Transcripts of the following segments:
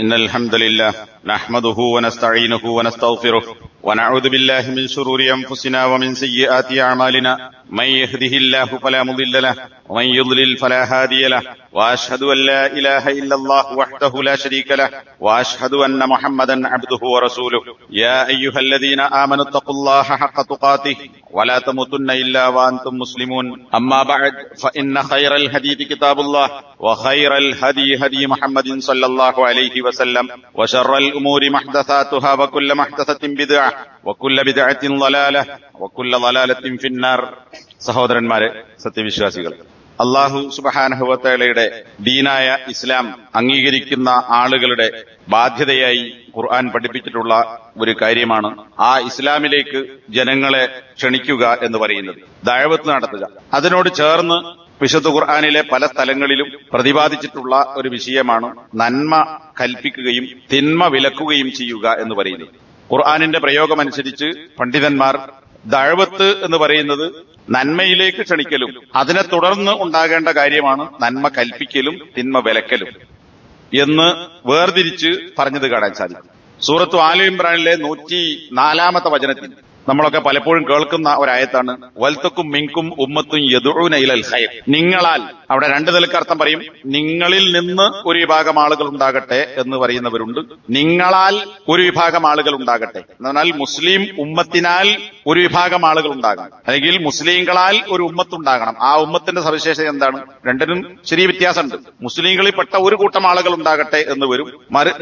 إن الحمد لله نحمده ونستعينه ونستغفره ونعوذ بالله من شرور أنفسنا ومن سيئات أعمالنا من يهده الله فلا مضل له ومن يضلل فلا هادي له وأشهد أن لا إله إلا الله وحده لا شريك له وأشهد أن محمدا عبده ورسوله يا أيها الذين آمنوا اتقوا الله حق تقاته ولا تموتن إلا وأنتم مسلمون أما بعد فإن خير الحديث كتاب الله وخير الهدي هدي محمد صلى الله عليه وسلم وشر الأمور محدثاتها وكل محدثة بدعة وكل بدعة ضلالة وكل ضلالة في النار. സഹോദരന്മാരെ, സത്യവിശ്വാസികൾ, അല്ലാഹു സുബ്ഹാനഹു വ തആലയുടെ ദീനായ ഇസ്ലാം അംഗീകരിക്കുന്ന ആളുകളുടെ ബാധ്യതയായി ഖുർആൻ പഠിപ്പിച്ചിട്ടുള്ള ഒരു കാര്യമാണ് ആ ഇസ്ലാമിലേക്ക് ജനങ്ങളെ ക്ഷണിക്കുക എന്ന് പറയുന്നത്, ദഅവത്ത് നടത്തുക. അതിനോട് ചേർന്ന് വിശുദ്ധ ഖുർആനിലെ പല സ്ഥലങ്ങളിലും പ്രതിപാദിച്ചിട്ടുള്ള ഒരു വിഷയമാണ് നന്മ കൽപ്പിക്കുകയും തിന്മ വിലക്കുകയും ചെയ്യുക എന്ന് പറയുന്നത്. ഖുർആനിന്റെ പ്രയോഗമനുസരിച്ച് പണ്ഡിതന്മാർ ദഅവത്ത് എന്ന് പറയുന്നത് നന്മയിലേക്ക് ക്ഷണിക്കലും അതിനെ തുടർന്ന് ഉണ്ടാകേണ്ട കാര്യമാണ് നന്മ കൽപ്പിക്കലും തിന്മ വിലക്കലും എന്ന് പറഞ്ഞത് കാണാൻ സാധിക്കും. സൂറത്തു ആലി ഇംറാനിലെ 104-ാമത്തെ വചനത്തിൽ നമ്മളൊക്കെ പലപ്പോഴും കേൾക്കുന്ന ഒരായത്താണ് വൽതക്കും മിൻകും ഉമ്മത്തുൻ യദ്ഊന ഇലൽ ഖൈർ. നിങ്ങളാൽ, അവിടെ രണ്ട് നിലക്ക് അർത്ഥം പറയും. നിങ്ങളിൽ നിന്ന് ഒരു വിഭാഗം ആളുകൾ ഉണ്ടാകട്ടെ എന്ന് പറയുന്നവരുണ്ട്, നിങ്ങളാൽ ഒരു വിഭാഗം ആളുകൾ ഉണ്ടാകട്ടെ എന്നാൽ മുസ്ലിം ഉമ്മത്തിനാൽ ഒരു വിഭാഗം ആളുകൾ ഉണ്ടാകണം, അല്ലെങ്കിൽ മുസ്ലിങ്ങളാൽ ഒരു ഉമ്മത്തുണ്ടാകണം. ആ ഉമ്മത്തിന്റെ സവിശേഷത എന്താണ്? രണ്ടിനും ചെറിയ വ്യത്യാസമുണ്ട്. മുസ്ലിങ്ങളിൽപ്പെട്ട ഒരു കൂട്ടം ആളുകൾ ഉണ്ടാകട്ടെ എന്ന് വരും.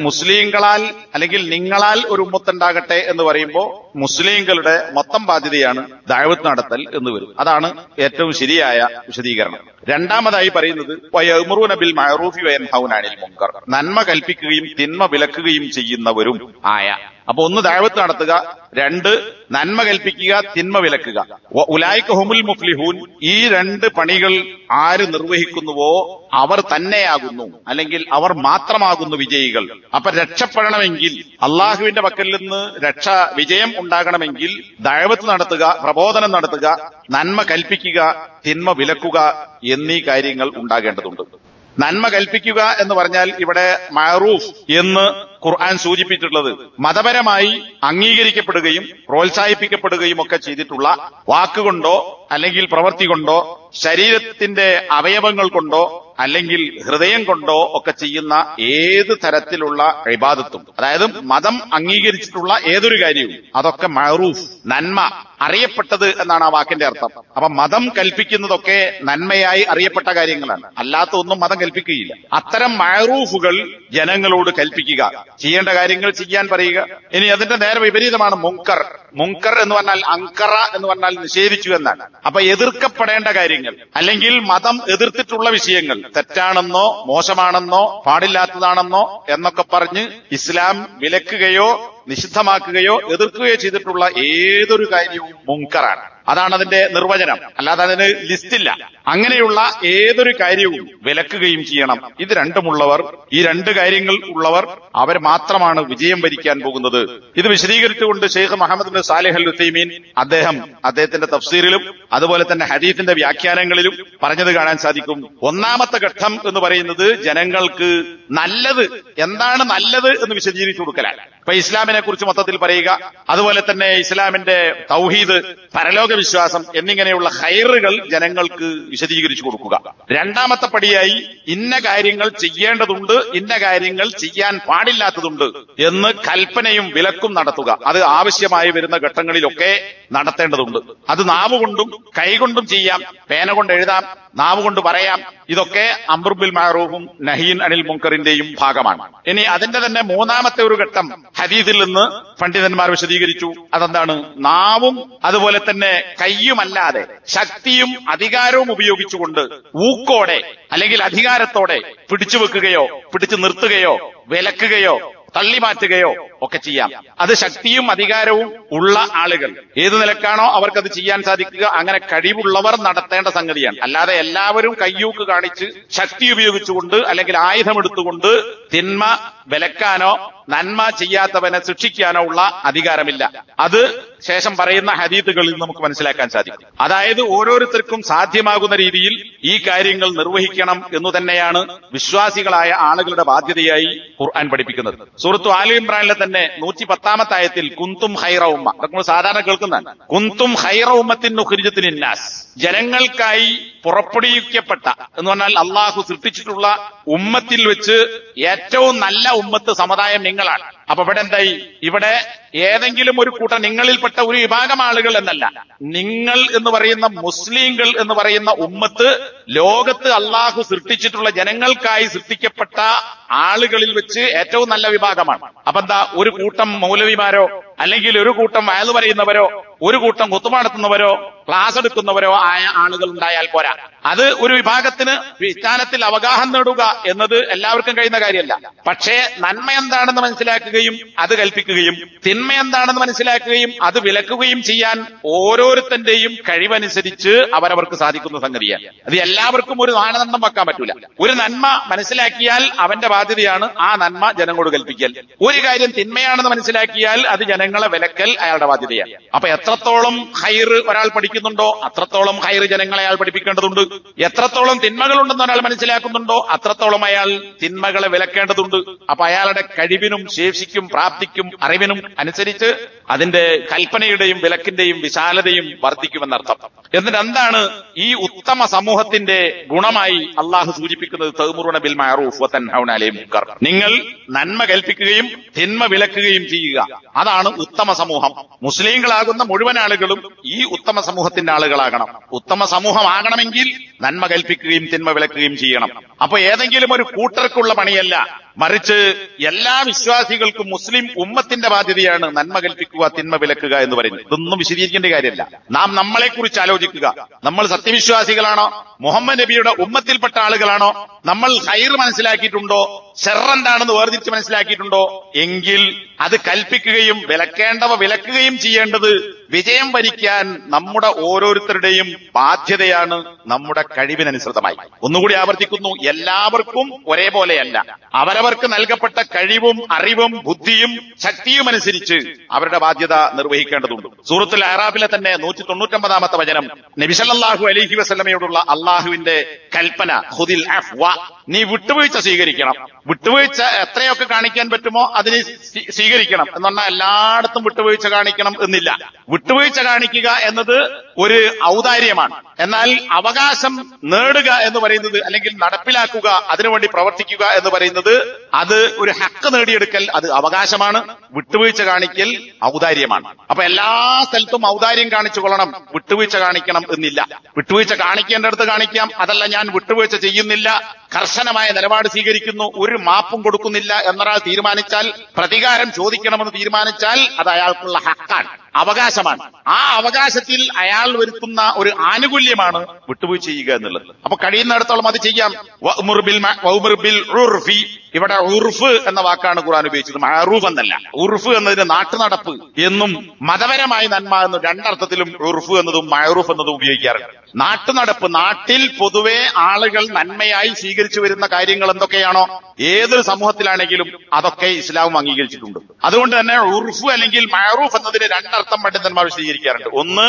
മുസ്ലിങ്ങളാൽ അല്ലെങ്കിൽ നിങ്ങളാൽ ഒരു ഉമ്മത്തുണ്ടാകട്ടെ എന്ന് പറയുമ്പോൾ മുസ്ലിങ്ങളുടെ മൊത്തം ബാധ്യതയാണ് ദഅവത്ത് നടത്തൽ എന്ന് വരും. അതാണ് ഏറ്റവും ശരിയായ വിശദീകരണം. രണ്ടാമതായി പറയുന്നത് വയഅ്മുറൂന ബിൽ മഅറൂഫി വയൻഹൗന അനിൽ മുൻകർ, നന്മ കൽപ്പിക്കുകയും തിന്മ വിലക്കുകയും ചെയ്യുന്നവരും ആയ. അപ്പൊ ഒന്ന് ദഅവത്ത് നടത്തുക, രണ്ട് നന്മ കൽപ്പിക്കുക, തിന്മ വിലക്കുക. ഉലൈക ഹുമുൽ മുഫ്ലിഹൂൻ, ഈ രണ്ട് പണികൾ ആര് നിർവഹിക്കുന്നുവോ അവർ തന്നെയാകുന്നു, അല്ലെങ്കിൽ അവർ മാത്രമാകുന്നു വിജയികൾ. അപ്പൊ രക്ഷപ്പെടണമെങ്കിൽ, അള്ളാഹുവിന്റെ പക്കൽ നിന്ന് വിജയം ഉണ്ടാകണമെങ്കിൽ ദഅവത്ത് നടത്തുക, പ്രബോധനം നടത്തുക, നന്മ കൽപ്പിക്കുക, തിന്മ വിലക്കുക എന്നീ കാര്യങ്ങൾ ഉണ്ടാകേണ്ടതുണ്ട്. നന്മ കൽപ്പിക്കുക എന്ന് പറഞ്ഞാൽ ഇവിടെ മഅറൂഫ് എന്ന് ഖുർആൻ സൂചിപ്പിച്ചിട്ടുള്ളത് മതപരമായി അംഗീകരിക്കപ്പെടുകയും പ്രോത്സാഹിപ്പിക്കപ്പെടുകയും ഒക്കെ ചെയ്തിട്ടുള്ള വാക്കുകൊണ്ടോ അല്ലെങ്കിൽ പ്രവൃത്തി കൊണ്ടോ ശരീരത്തിന്റെ അവയവങ്ങൾ കൊണ്ടോ അല്ലെങ്കിൽ ഹൃദയം കൊണ്ടോ ഒക്കെ ചെയ്യുന്ന ഏത് തരത്തിലുള്ള ഇബാദത്തും, അതായത് മതം അംഗീകരിച്ചിട്ടുള്ള ഏതൊരു കാര്യവും അതൊക്കെ മഅറൂഫ്, നന്മ, അറിയപ്പെട്ടത് എന്നാണ് ആ വാക്കിന്റെ അർത്ഥം. അപ്പൊ മതം കൽപ്പിക്കുന്നതൊക്കെ നന്മയായി അറിയപ്പെട്ട കാര്യങ്ങളാണ്, അല്ലാത്ത ഒന്നും മതം കൽപ്പിക്കുകയില്ല. അത്തരം മഅറൂഫുകൾ ജനങ്ങളോട് കൽപ്പിക്കുക, ചെയ്യേണ്ട കാര്യങ്ങൾ ചെയ്യാൻ പറയുക. ഇനി അതിന്റെ നേരെ വിപരീതമാണ് മുൻകർ. മുൻകർ എന്ന് പറഞ്ഞാൽ അങ്കറ എന്ന് പറഞ്ഞാൽ നിഷേധിച്ചു എന്നാണ്. അപ്പൊ എതിർക്കപ്പെടേണ്ട കാര്യങ്ങൾ അല്ലെങ്കിൽ മതം എതിർത്തിട്ടുള്ള വിഷയങ്ങൾ, തെറ്റാണെന്നോ മോശമാണെന്നോ പാടില്ലാത്തതാണെന്നോ എന്നൊക്കെ പറഞ്ഞ് ഇസ്ലാം വിലക്കുകയോ നിഷിദ്ധമാക്കുകയോ എതിർക്കുകയോ ചെയ്തിട്ടുള്ള ഏതൊരു കാര്യവും മുൻകറാണ്. അതാണ് അതിന്റെ നിർവചനം, അല്ലാതെ അതിന് ലിസ്റ്റില്ല. അങ്ങനെയുള്ള ഏതൊരു കാര്യവും വിലക്കുകയും ചെയ്യണം. ഇത് രണ്ടുമുള്ളവർ, ഈ രണ്ട് കാര്യങ്ങൾ ഉള്ളവർ, അവർ മാത്രമാണ് വിജയം വരിക്കാൻ പോകുന്നത്. ഇത് വിശദീകരിച്ചുകൊണ്ട് ഷെയ്ഖ് മുഹമ്മദ് ബിൻ സാലിഹ് അൽ ഉസൈമീൻ അദ്ദേഹത്തിന്റെ തഫ്സീറിലും അതുപോലെ തന്നെ ഹദീസിന്റെ വ്യാഖ്യാനങ്ങളിലും പറഞ്ഞത് കാണാൻ സാധിക്കും. ഒന്നാമത്തെ ഘട്ടം എന്ന് പറയുന്നത് ജനങ്ങൾക്ക് നല്ലത് എന്താണ് നല്ലത് എന്ന് വിശദീകരിച്ചു കൊടുക്കലാണ്. ഇപ്പൊ ഇസ്ലാമിനെ കുറിച്ച് മൊത്തത്തിൽ പറയുക, അതുപോലെ തന്നെ ഇസ്ലാമിന്റെ തൗഹീദ്, പരലോക വിശ്വാസം എന്നിങ്ങനെയുള്ള ഖൈറുകൾ ജനങ്ങൾക്ക് വിശദീകരിച്ചു കൊടുക്കുക. രണ്ടാമത്തെ പടിയായി ഇന്ന കാര്യങ്ങൾ ചെയ്യേണ്ടതുണ്ട്, ഇന്ന കാര്യങ്ങൾ ചെയ്യാൻ പാടില്ലാത്തതുണ്ട് എന്ന് കൽപ്പനയും വിലക്കും നടത്തുക. അത് ആവശ്യമായി വരുന്ന ഘട്ടങ്ങളിലൊക്കെ നടത്തേണ്ടതുണ്ട്. അത് നാവുകൊണ്ടും കൈകൊണ്ടും ചെയ്യാം, പേന കൊണ്ട് എഴുതാം, നാവ് കൊണ്ട് പറയാം. ഇതൊക്കെ അംറു ബിൽ മഅറൂഫും നഹീൻ അനിൽ മുൻകറിന്റെയും ഭാഗമാണ്. ഇനി അതിന്റെ തന്നെ മൂന്നാമത്തെ ഒരു ഘട്ടം ഹദീസിൽ നിന്ന് പണ്ഡിതന്മാർ വിശദീകരിച്ചു. അതെന്താണ്? നാവും അതുപോലെ തന്നെ കയ്യുമല്ലാതെ ശക്തിയും അധികാരവും ഉപയോഗിച്ചുകൊണ്ട് ഊക്കോടെ അല്ലെങ്കിൽ അധികാരത്തോടെ പിടിച്ചു വെക്കുകയോ പിടിച്ചു നിർത്തുകയോ വിലക്കുകയോ തള്ളിമാറ്റുകയോ ഒക്കെ ചെയ്യാം. അത് ശക്തിയും അധികാരവും ഉള്ള ആളുകൾ ഏതു നിലക്കാണോ അവർക്കത് ചെയ്യാൻ സാധിക്കുക അങ്ങനെ കഴിവുള്ളവർ നടത്തേണ്ട സംഗതിയാണ്. അല്ലാതെ എല്ലാവരും കയ്യൂക്ക് കാണിച്ച് ശക്തി ഉപയോഗിച്ചുകൊണ്ട് അല്ലെങ്കിൽ ആയുധമെടുത്തുകൊണ്ട് തിന്മ വിലക്കാനോ നന്മ ചെയ്യാത്തവനെ ശിക്ഷിക്കാനോ ഉള്ള അധികാരമില്ല. അത് ശേഷം പറയുന്ന ഹദീസുകളിൽ നമുക്ക് മനസ്സിലാക്കാൻ സാധിക്കും. അതായത് ഓരോരുത്തർക്കും സാധ്യമാകുന്ന രീതിയിൽ ഈ കാര്യങ്ങൾ നിർവഹിക്കണം എന്നു തന്നെയാണ് വിശ്വാസികളായ ആളുകളുടെ ബാധ്യതയായി ഖുർആൻ പഠിപ്പിക്കുന്നത്. സൂറത്തു ആലി ഇംറാനിലെ തന്നെ 110-ാമത്തെ ആയത്തിൽ കുന്തും ഖൈറ ഉമ്മ, നമ്മൾ സാധാരണ കേൾക്കുന്നതാണ്, കുന്തും ഖൈറ ഉമ്മത്തിൻ ഉഖ്രിജത് ലിന്നാസ്, ജനങ്ങൾക്കായി പുറപ്പെടുവിക്കപ്പെട്ട എന്ന് പറഞ്ഞാൽ അള്ളാഹു സൃഷ്ടിച്ചിട്ടുള്ള ഉമ്മത്തിൽ വെച്ച് ഏറ്റവും നല്ല ഉമ്മത്ത് സമുദായം നിങ്ങളാണ്. അപ്പൊ ഇവിടെ എന്തായി? ഇവിടെ ഏതെങ്കിലും ഒരു കൂട്ടം നിങ്ങളിൽപ്പെട്ട ഒരു വിഭാഗം ആളുകൾ എന്നല്ല, നിങ്ങൾ എന്ന് പറയുന്ന മുസ്ലിങ്ങൾ എന്ന് പറയുന്ന ഉമ്മത്ത് ലോകത്ത് അള്ളാഹു സൃഷ്ടിച്ചിട്ടുള്ള ജനങ്ങൾക്കായി സൃഷ്ടിക്കപ്പെട്ട ആളുകളിൽ വെച്ച് ഏറ്റവും നല്ല വിഭാഗമാണ്. അപ്പൊ എന്താ, ഒരു കൂട്ടം മൗലവിമാരോ അല്ലെങ്കിൽ ഒരു കൂട്ടം വയല് പറയുന്നവരോ ഒരു കൂട്ടം ഖുത്ബ നടത്തുന്നവരോ ക്ലാസ് എടുക്കുന്നവരോ ആയ ആളുകൾ ഉണ്ടായാൽ പോരാ. അത് ഒരു വിഭാഗത്തിന് വിജ്ഞാനത്തിൽ അവഗാഹം നേടുക എന്നത് എല്ലാവർക്കും കഴിയുന്ന കാര്യമല്ല. പക്ഷേ നന്മ എന്താണെന്ന് മനസ്സിലാക്കുകയും അത് കൽപ്പിക്കുകയും തിന്മ എന്താണെന്ന് മനസ്സിലാക്കുകയും അത് വിലക്കുകയും ചെയ്യാൻ ഓരോരുത്തന്റെയും കഴിവനുസരിച്ച് അവരവർക്ക് സാധിക്കുന്ന സംഗതിയാണ്. അത് എല്ലാവർക്കും ഒരു മാനദണ്ഡം വെക്കാൻ പറ്റൂല. ഒരു നന്മ മനസ്സിലാക്കിയാൽ അവന്റെ ബാധ്യതയാണ് ആ നന്മ ജനങ്ങളോട് കൽപ്പിക്കൽ. ഒരു കാര്യം തിന്മയാണെന്ന് മനസ്സിലാക്കിയാൽ അത് ജനങ്ങളെ വിലക്കൽ അയാളുടെ ബാധ്യതയാണ്. അപ്പൊ എത്രത്തോളം ഖൈർ ഒരാൾ പഠിക്കുന്നുണ്ടോ അത്രത്തോളം ഖൈർ ജനങ്ങളെ അയാൾ പഠിപ്പിക്കേണ്ടതുണ്ട്. എത്രത്തോളം തിന്മകളുണ്ടെന്ന് ഒരാൾ മനസ്സിലാക്കുന്നുണ്ടോ അത്രത്തോളം അയാൾ തിന്മകളെ വിലക്കേണ്ടതുണ്ട്. അപ്പൊ അയാളുടെ കഴിവിനും ശേഷിക്കും പ്രാപ്തിക്കും അറിവിനും അനുസരിച്ച് അതിന്റെ കൽപ്പനയുടെയും വിലക്കിന്റെയും വിശാലതയും വർദ്ധിക്കുമെന്നർത്ഥം. എന്നിട്ട് എന്താണ് ഈ ഉത്തമ സമൂഹത്തിന്റെ ഗുണമായി അള്ളാഹു സൂചിപ്പിക്കുന്നത്? തഅ്മുറുന ബിൽ മഅറൂഫ് വ തൻഹൗന അനിൽ മുൻകർ, നിങ്ങൾ നന്മ കൽപ്പിക്കുകയും തിന്മ വിലക്കുകയും ചെയ്യുക. അതാണ് ഉത്തമ സമൂഹം. മുസ്ലിങ്ങളാകുന്ന മുഴുവൻ ആളുകളും ഈ ഉത്തമ സമൂഹത്തിന്റെ ആളുകളാകണം. ഉത്തമ സമൂഹമാകണമെങ്കിൽ നന്മ കൽപ്പിക്കുകയും തിന്മ വിലക്കുകയും ചെയ്യണം. അപ്പൊ ഏതെങ്കിലും ഒരു കൂട്ടർക്കുള്ള പണിയല്ല, മറിച്ച് എല്ലാ വിശ്വാസികൾക്കും മുസ്ലിം ഉമ്മത്തിന്റെ ബാധ്യതയാണ് നന്മ കൽപ്പിക്കുക തിന്മ വിലക്കുക എന്ന് പറയുന്നത്. ഇതൊന്നും വിശദീകരിക്കേണ്ട കാര്യമല്ല. നാം നമ്മളെ കുറിച്ച് ആലോചിക്കുക. നമ്മൾ സത്യവിശ്വാസികളാണോ? മുഹമ്മദ് നബിയുടെ ഉമ്മത്തിൽപ്പെട്ട ആളുകളാണോ? നമ്മൾ ഖൈർ മനസ്സിലാക്കിയിട്ടുണ്ടോ? ശർറ് എന്താണെന്ന് വേർതിരിച്ച് മനസ്സിലാക്കിയിട്ടുണ്ടോ? എങ്കിൽ അത് കൽപ്പിക്കുകയും വിലക്കേണ്ടവ വിലക്കുകയും ചെയ്യേണ്ടത് വിജയം വരിക്കാൻ നമ്മുടെ ഓരോരുത്തരുടെയും ബാധ്യതയാണ്, നമ്മുടെ കഴിവിനനുസൃതമായി. ഒന്നുകൂടി ആവർത്തിക്കുന്നു, എല്ലാവർക്കും ഒരേപോലെയല്ല. അവരവർക്ക് നൽകപ്പെട്ട കഴിവും അറിവും ബുദ്ധിയും ശക്തിയും അനുസരിച്ച് അവരുടെ ബാധ്യത നിർവഹിക്കേണ്ടതുണ്ട്. സൂറത്തുൽ അറാഫിലെ തന്നെ 199-ാമത്തെ വചനം നബി സല്ലല്ലാഹു അലൈഹി വസല്ലമയോടുള്ള അള്ളാഹുവിന്റെ കൽപ്പന, ഖുദിൽ അഫ്വ, നീ വിട്ടുവീഴ്ച സ്വീകരിക്കണം. വിട്ടുവീഴ്ച എത്രയൊക്കെ കാണിക്കാൻ പറ്റുമോ അതിന് സ്വീകരിക്കണം എന്ന് പറഞ്ഞാൽ എല്ലായിടത്തും വിട്ടുവീഴ്ച കാണിക്കണം എന്നില്ല. വിട്ടുവീഴ്ച കാണിക്കുക എന്നത് ഒരു ഔദാര്യമാണ്. എന്നാൽ അവകാശം നേടുക എന്ന് പറയുന്നത് അല്ലെങ്കിൽ നടപ്പിലാക്കുക, അതിനുവേണ്ടി പ്രവർത്തിക്കുക എന്ന് പറയുന്നത് അത് ഒരു ഹക്ക് നേടിയെടുക്കൽ, അത് അവകാശമാണ്. വിട്ടുവീഴ്ച കാണിക്കൽ ഔദാര്യമാണ്. അപ്പൊ എല്ലാ സ്ഥലത്തും ഔദാര്യം കാണിച്ചു കൊള്ളണം, വിട്ടുവീഴ്ച കാണിക്കണം എന്നില്ല. വിട്ടുവീഴ്ച കാണിക്കേണ്ടടുത്ത് കാണിക്കാം. അതല്ല, ഞാൻ വിട്ടുവീഴ്ച ചെയ്യുന്നില്ല, കർശനമായ നിലപാട് സ്വീകരിക്കുന്നു, ഒരു മാപ്പും കൊടുക്കുന്നില്ല എന്നൊരാൾ തീരുമാനിച്ചാൽ, പ്രതികാരം ചോദിക്കണമെന്ന് തീരുമാനിച്ചാൽ അത് അയാൾക്കുള്ള ഹക്കാണ്, അവകാശമാണ്. ആ അവകാശത്തിൽ അയാൾ വരുത്തുന്ന ഒരു ആനുകൂല്യമാണ് വിട്ടുവീഴ്ച ചെയ്യുക എന്നുള്ളത്. അപ്പൊ കഴിയുന്നിടത്തോളം അത് ചെയ്യാം. വഅ്മുർ ബിൽ ഉർഫി, ഇവിടെ ഉർഫ് എന്ന വാക്കാണ് ഖുർആൻ ഉപയോഗിച്ചത്, മഅറൂഫ് എന്നല്ല. ഉർഫ് എന്നതിന് നാട്ടുനടപ്പ് എന്നും മതപരമായ നന്മ എന്നും രണ്ടർത്ഥത്തിലും ഉർഫ് എന്നതും മഅറൂഫ് എന്നതും ഉപയോഗിക്കാറുണ്ട്. നാട്ടുനടപ്പ്, നാട്ടിൽ പൊതുവെ ആളുകൾ നന്മയായി സ്വീകരിച്ചു വരുന്ന കാര്യങ്ങൾ എന്തൊക്കെയാണോ ഏതൊരു സമൂഹത്തിലാണെങ്കിലും അതൊക്കെ ഇസ്ലാം അംഗീകരിച്ചിട്ടുണ്ട്. അതുകൊണ്ട് തന്നെ ഉർഫ് അല്ലെങ്കിൽ മഅറൂഫ് എന്നതിന് രണ്ടർത്ഥം പണ്ഡിതന്മാർ വിശദീകരിക്കാറുണ്ട്. ഒന്ന്,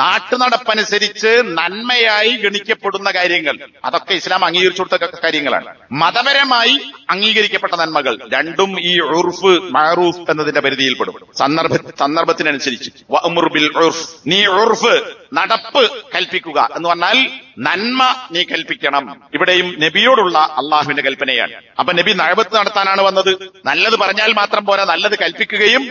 നാട്ടുനടപ്പനുസരിച്ച് നന്മയായി ഗണിക്കപ്പെടുന്ന കാര്യങ്ങൾ, അതൊക്കെ ഇസ്ലാം അംഗീകരിച്ചു കൊടുത്ത കാര്യങ്ങളാണ്. മതപരമായി അംഗീകരിക്കപ്പെട്ട നന്മകൾ രണ്ടും ഈ ഉർഫ് മഅറൂഫ് എന്നതിന്റെ പരിധിയിൽപ്പെടും. സന്ദർഭത്തിനനുസരിച്ച് വഅ്മുർ ബിൽ ഉർഫ്, നീ ഉർഫ് നടപ്പ് കൽപ്പിക്കുക എന്ന് പറഞ്ഞാൽ നന്മ നീ കൽപ്പിക്കണം. ഇവിടെയും നബിയോടുള്ള അള്ളാഹുവിന്റെ കൽപ്പനയാണ്. അപ്പൊ നബി നഅബത്ത് നടത്താനാണ് വന്നത്. നല്ലത് പറഞ്ഞാൽ മാത്രം പോരാ, നല്ലത് കൽപ്പിക്കുകയും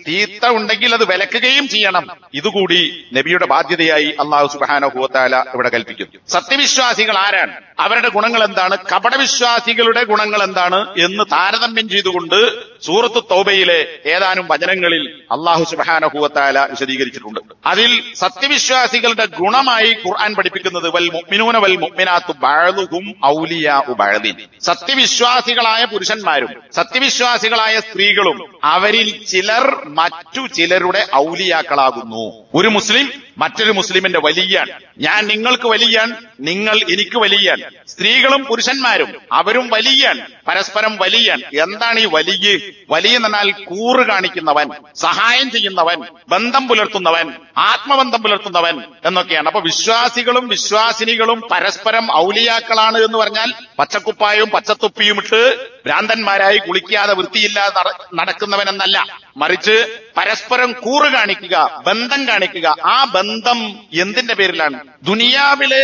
തീത്ത ഉണ്ടെങ്കിൽ അത് വിലക്കുകയും ചെയ്യണം. ഇതുകൂടി നബിയുടെ ബാധ്യതയായി അള്ളാഹു സുബ്ഹാനഹു വ തആല ഇവിടെ കൽപ്പിക്കുന്നു. സത്യവിശ്വാസികൾ ആരാണ്, അവരുടെ ഗുണങ്ങൾ എന്താണ്, കപടവിശ്വാസികളുടെ ഗുണങ്ങൾ എന്താണ് എന്ന് താരതമ്യം ചെയ്തുകൊണ്ട് സൂറത്തു തൗബയിലെ ഏതാനും വചനങ്ങളിൽ അല്ലാഹു സുബ്ഹാനഹു വ തആല വിശദീകരിച്ചിട്ടുണ്ട്. അതിൽ സത്യവിശ്വാസികളുടെ ഗുണമായി ഖുർആൻ പഠിപ്പിക്കുന്നത് വൽ മുഅ്മിനൂന വൽ മുഅ്മിനാത്തു ബഅ്ദുഹും ഔലിയാഉ ബഅ്ദിൻ. സത്യവിശ്വാസികളായ പുരുഷന്മാരും സത്യവിശ്വാസികളായ സ്ത്രീകളും അവരിൽ ചിലർ മറ്റു ചിലരുടെ ഔലിയാക്കളാകുന്നു. ഒരു മുസ്ലിം മറ്റൊരു മുസ്ലിമിന്റെ വലിയാണ്. ഞാൻ നിങ്ങൾക്ക് വലിയാണ്, നിങ്ങൾ എനിക്ക് വലിയാണ്. സ്ത്രീകളും പുരുഷന്മാരും അവരും വലിയാണ്, പരസ്പരം വലിയാണ്. എന്താണ് ഈ വലിയ? വലിയ എന്നാൽ കൂറ് കാണിക്കുന്നവൻ, സഹായം ചെയ്യുന്നവൻ, ബന്ധം പുലർത്തുന്നവൻ, ആത്മബന്ധം പുലർത്തുന്നവൻ എന്നൊക്കെയാണ്. അപ്പൊ വിശ്വാസികളും വിശ്വാസിനികളും പരസ്പരം ഔലിയാക്കളാണ് എന്ന് പറഞ്ഞാൽ പച്ചക്കുപ്പായവും പച്ചത്തൊപ്പിയും ഇട്ട് ഭ്രാന്തന്മാരായി കുളിക്കാതെ വൃത്തിയില്ലാതെ നടക്കുന്നവനെന്നല്ല. മറിച്ച് പരസ്പരം കൂറ് കാണിക്കുക, ബന്ധം കാണിക്കുക. ആ ബന്ധം എന്തിന്റെ പേരിലാണ്? ദുനിയാവിലെ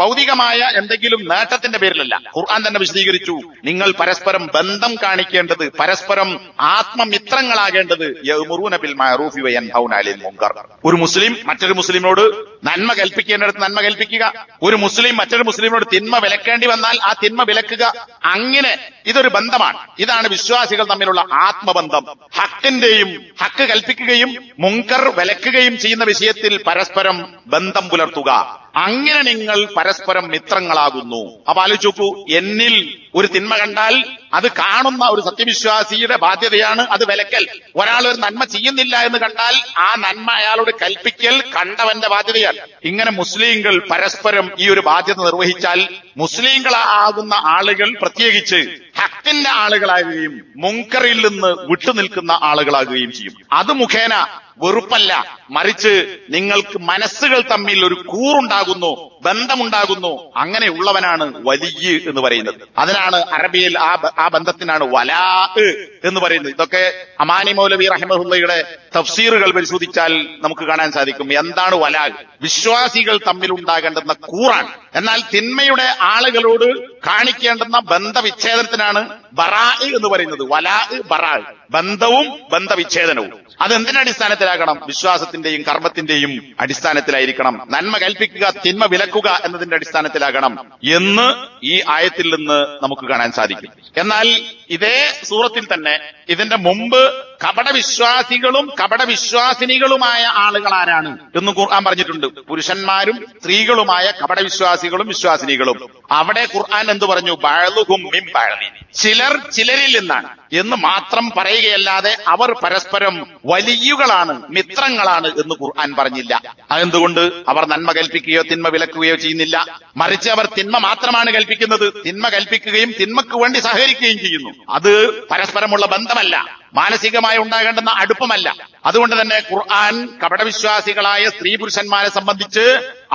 ഭൗതികമായ എന്തെങ്കിലും നേട്ടത്തിന്റെ പേരിലല്ല. ഖുർആൻ തന്നെ വിശദീകരിച്ചു, നിങ്ങൾ പരസ്പരം ബന്ധം കാണിക്കേണ്ടത്, പരസ്പരം ആത്മമിത്രങ്ങളാകേണ്ടത് യഅ്മുറൂന ബിൽ മഅറൂഫി വയൻഹൗന അനിൽ മുൻകർ. ഒരു മുസ്ലിം മറ്റൊരു മുസ്ലിമിനോട് നന്മ കൽപ്പിക്കേണ്ടിടത്ത് നന്മ കൽപ്പിക്കുക, ഒരു മുസ്ലിം മറ്റൊരു മുസ്ലിമിനോട് തിന്മ വിലക്കേണ്ടി വന്നാൽ ആ തിന്മ വിലക്കുക. അങ്ങനെ ഇതൊരു ബന്ധമാണ്. ഇതാണ് വിശ്വാസികൾ തമ്മിലുള്ള ആത്മബന്ധം. ഹക്ക് കൽപ്പിക്കുകയും മുൻകർ വിലക്കുകയും ചെയ്യുന്ന വിഷയത്തിൽ പരസ്പരം ബന്ധം പുലർത്തുക. അങ്ങനെ നിങ്ങൾ പരസ്പരം മിത്രങ്ങളാകുന്നു. അപ്പൊ ആലോചിച്ച് നോക്കൂ, എന്നിൽ ഒരു തിന്മ കണ്ടാൽ അത് കാണുന്ന ഒരു സത്യവിശ്വാസിയുടെ ബാധ്യതയാണ് അത് വിലക്കൽ. ഒരാൾ ഒരു നന്മ ചെയ്യുന്നില്ല എന്ന് കണ്ടാൽ ആ നന്മ അയാളോട് കൽപ്പിക്കൽ കണ്ടവന്റെ ബാധ്യതയാണ്. ഇങ്ങനെ മുസ്ലിങ്ങൾ പരസ്പരം ഈ ഒരു ബാധ്യത നിർവഹിച്ചാൽ മുസ്ലിങ്ങളാകുന്ന ആളുകൾ പ്രത്യേകിച്ച് ഹക്കിന്റെ ആളുകളാകുകയും മുൻകറിൽ നിന്ന് വിട്ടുനിൽക്കുന്ന ആളുകളാകുകയും ചെയ്യും. അത് മുഖേന വെറുപ്പല്ല, മറിച്ച് നിങ്ങൾക്ക് മനസ്സുകൾ തമ്മിൽ ഒരു കൂറുണ്ടാകുന്നു, ബന്ധമുണ്ടാകുന്നു. അങ്ങനെയുള്ളവനാണ് വലിയ എന്ന് പറയുന്നത്. അതിനാണ് അറബിയിൽ ആ ബന്ധത്തിനാണ് വലാ എന്ന് പറയുന്നത്. ഇതൊക്കെ അമാനി മൗലവി റഹിമഹുള്ളയുടെ തഫ്സീറുകൾ പരിശോധിച്ചാൽ നമുക്ക് കാണാൻ സാധിക്കും. എന്താണ് വലാ? വിശ്വാസികൾ തമ്മിൽ ഉണ്ടാകേണ്ടുന്ന കൂറാണ്. എന്നാൽ തിന്മയുടെ ആളുകളോട് കാണിക്കേണ്ടുന്ന ബന്ധവിച്ഛേദനത്തിനാണ് ബറാ എന്ന് പറയുന്നത്. വലാ ബറാ, ബന്ധവും ബന്ധവിച്ഛേദനവും. അതെന്തിന്റെ അടിസ്ഥാനത്തിലാകണം? വിശ്വാസത്തിന്റെയും കർമ്മത്തിന്റെയും അടിസ്ഥാനത്തിലായിരിക്കണം. നന്മ കൽപ്പിക്കുക, തിന്മ വിലക്കുക എന്നതിന്റെ അടിസ്ഥാനത്തിലാകണം എന്ന് ഈ ആയത്തിൽ നിന്ന് നമുക്ക് കാണാൻ സാധിക്കും. എന്നാൽ ഇതേ സൂറത്തിൽ തന്നെ ഇതിന്റെ മുമ്പ് കപടവിശ്വാസികളും കപടവിശ്വാസിനികളുമായ ആളുകൾ ആരാണ് എന്ന് ഖുർആൻ പറഞ്ഞിട്ടുണ്ട്. പുരുഷന്മാരും സ്ത്രീകളുമായ കപടവിശ്വാസികളും വിശ്വാസിനികളും. അവിടെ ഖുർആൻ എന്ത് പറഞ്ഞു? ബഅ്ദുഹും മിൻ ബഅ്ദിൻ. ചിലർ ചിലരിൽ നിന്നാണ് എന്ന് മാത്രം പറയുകയല്ലാതെ അവർ പരസ്പരം വലിയുകളാണ്, മിത്രങ്ങളാണ് എന്ന് ഖുർആൻ പറഞ്ഞില്ല. അതെന്തുകൊണ്ട്? അവർ നന്മ കൽപ്പിക്കുകയോ തിന്മ വിലക്കുകയോ ചെയ്യുന്നില്ല. മറിച്ച് അവർ തിന്മ മാത്രമാണ് കൽപ്പിക്കുന്നത്. തിന്മ കൽപ്പിക്കുകയും തിന്മക്ക് വേണ്ടി സഹകരിക്കുകയും ചെയ്യുന്നു. അത് പരസ്പരമുള്ള ബന്ധമല്ല, മാനസികമായി ഉണ്ടാകേണ്ടുന്ന അടുപ്പമല്ല. അതുകൊണ്ട് തന്നെ ഖുർആൻ കപടവിശ്വാസികളായ സ്ത്രീ പുരുഷന്മാരെ സംബന്ധിച്ച്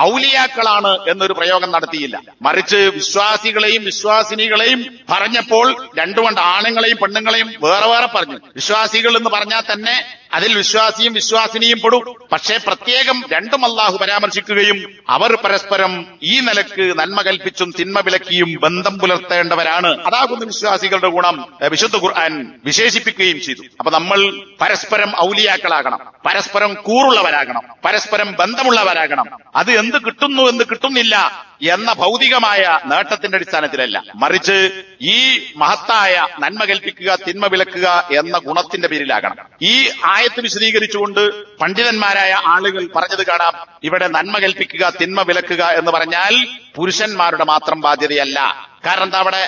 ഔലിയാക്കളാണ് എന്നൊരു പ്രയോഗം നടത്തിയില്ല. മറിച്ച് വിശ്വാസികളെയും വിശ്വാസിനികളെയും പറഞ്ഞപ്പോൾ രണ്ടുകൊണ്ട് ആണുങ്ങളെയും പെണ്ണുങ്ങളെയും വേറെ വേറെ പറഞ്ഞു. വിശ്വാസികൾ എന്ന് പറഞ്ഞാൽ തന്നെ അതിൽ വിശ്വാസിയും വിശ്വാസിനിയും പെടും. പക്ഷേ പ്രത്യേകം രണ്ടും അല്ലാഹു പരാമർശിക്കുകയും അവർ പരസ്പരം ഈ നിലക്ക് നന്മ കൽപ്പിച്ചും തിന്മ വിലക്കിയും ബന്ധം പുലർത്തേണ്ടവരാണ്. അതാകുന്ന വിശ്വാസികളുടെ ഗുണം വിശുദ്ധ ഖുർആൻ വിശേഷിപ്പിക്കുകയും ചെയ്തു. അപ്പൊ നമ്മൾ പരസ്പരം ഔലിയാക്കളാകണം, പരസ്പരം കൂറുള്ളവരാകണം, പരസ്പരം ബന്ധമുള്ളവരാകണം. അത് എന്ത് കിട്ടുന്നു എന്ത് കിട്ടുന്നില്ല എന്ന ഭൗതികമായ നേട്ടത്തിന്റെ അടിസ്ഥാനത്തിലല്ല, മറിച്ച് ഈ മഹത്തായ നന്മ കൽപ്പിക്കുക തിന്മ വിലക്കുക എന്ന ഗുണത്തിന്റെ പേരിലാകണം. ഈ ആയത്ത് വിശദീകരിച്ചുകൊണ്ട് പണ്ഡിതന്മാരായ ആളുകൾ പറഞ്ഞത് കാണാം. ഇവിടെ നന്മ കൽപ്പിക്കുക തിന്മ വിലക്കുക എന്ന് പറഞ്ഞാൽ പുരുഷന്മാരുടെ മാത്രം ബാധ്യതയല്ല. കാരണം എന്താ? അവിടെ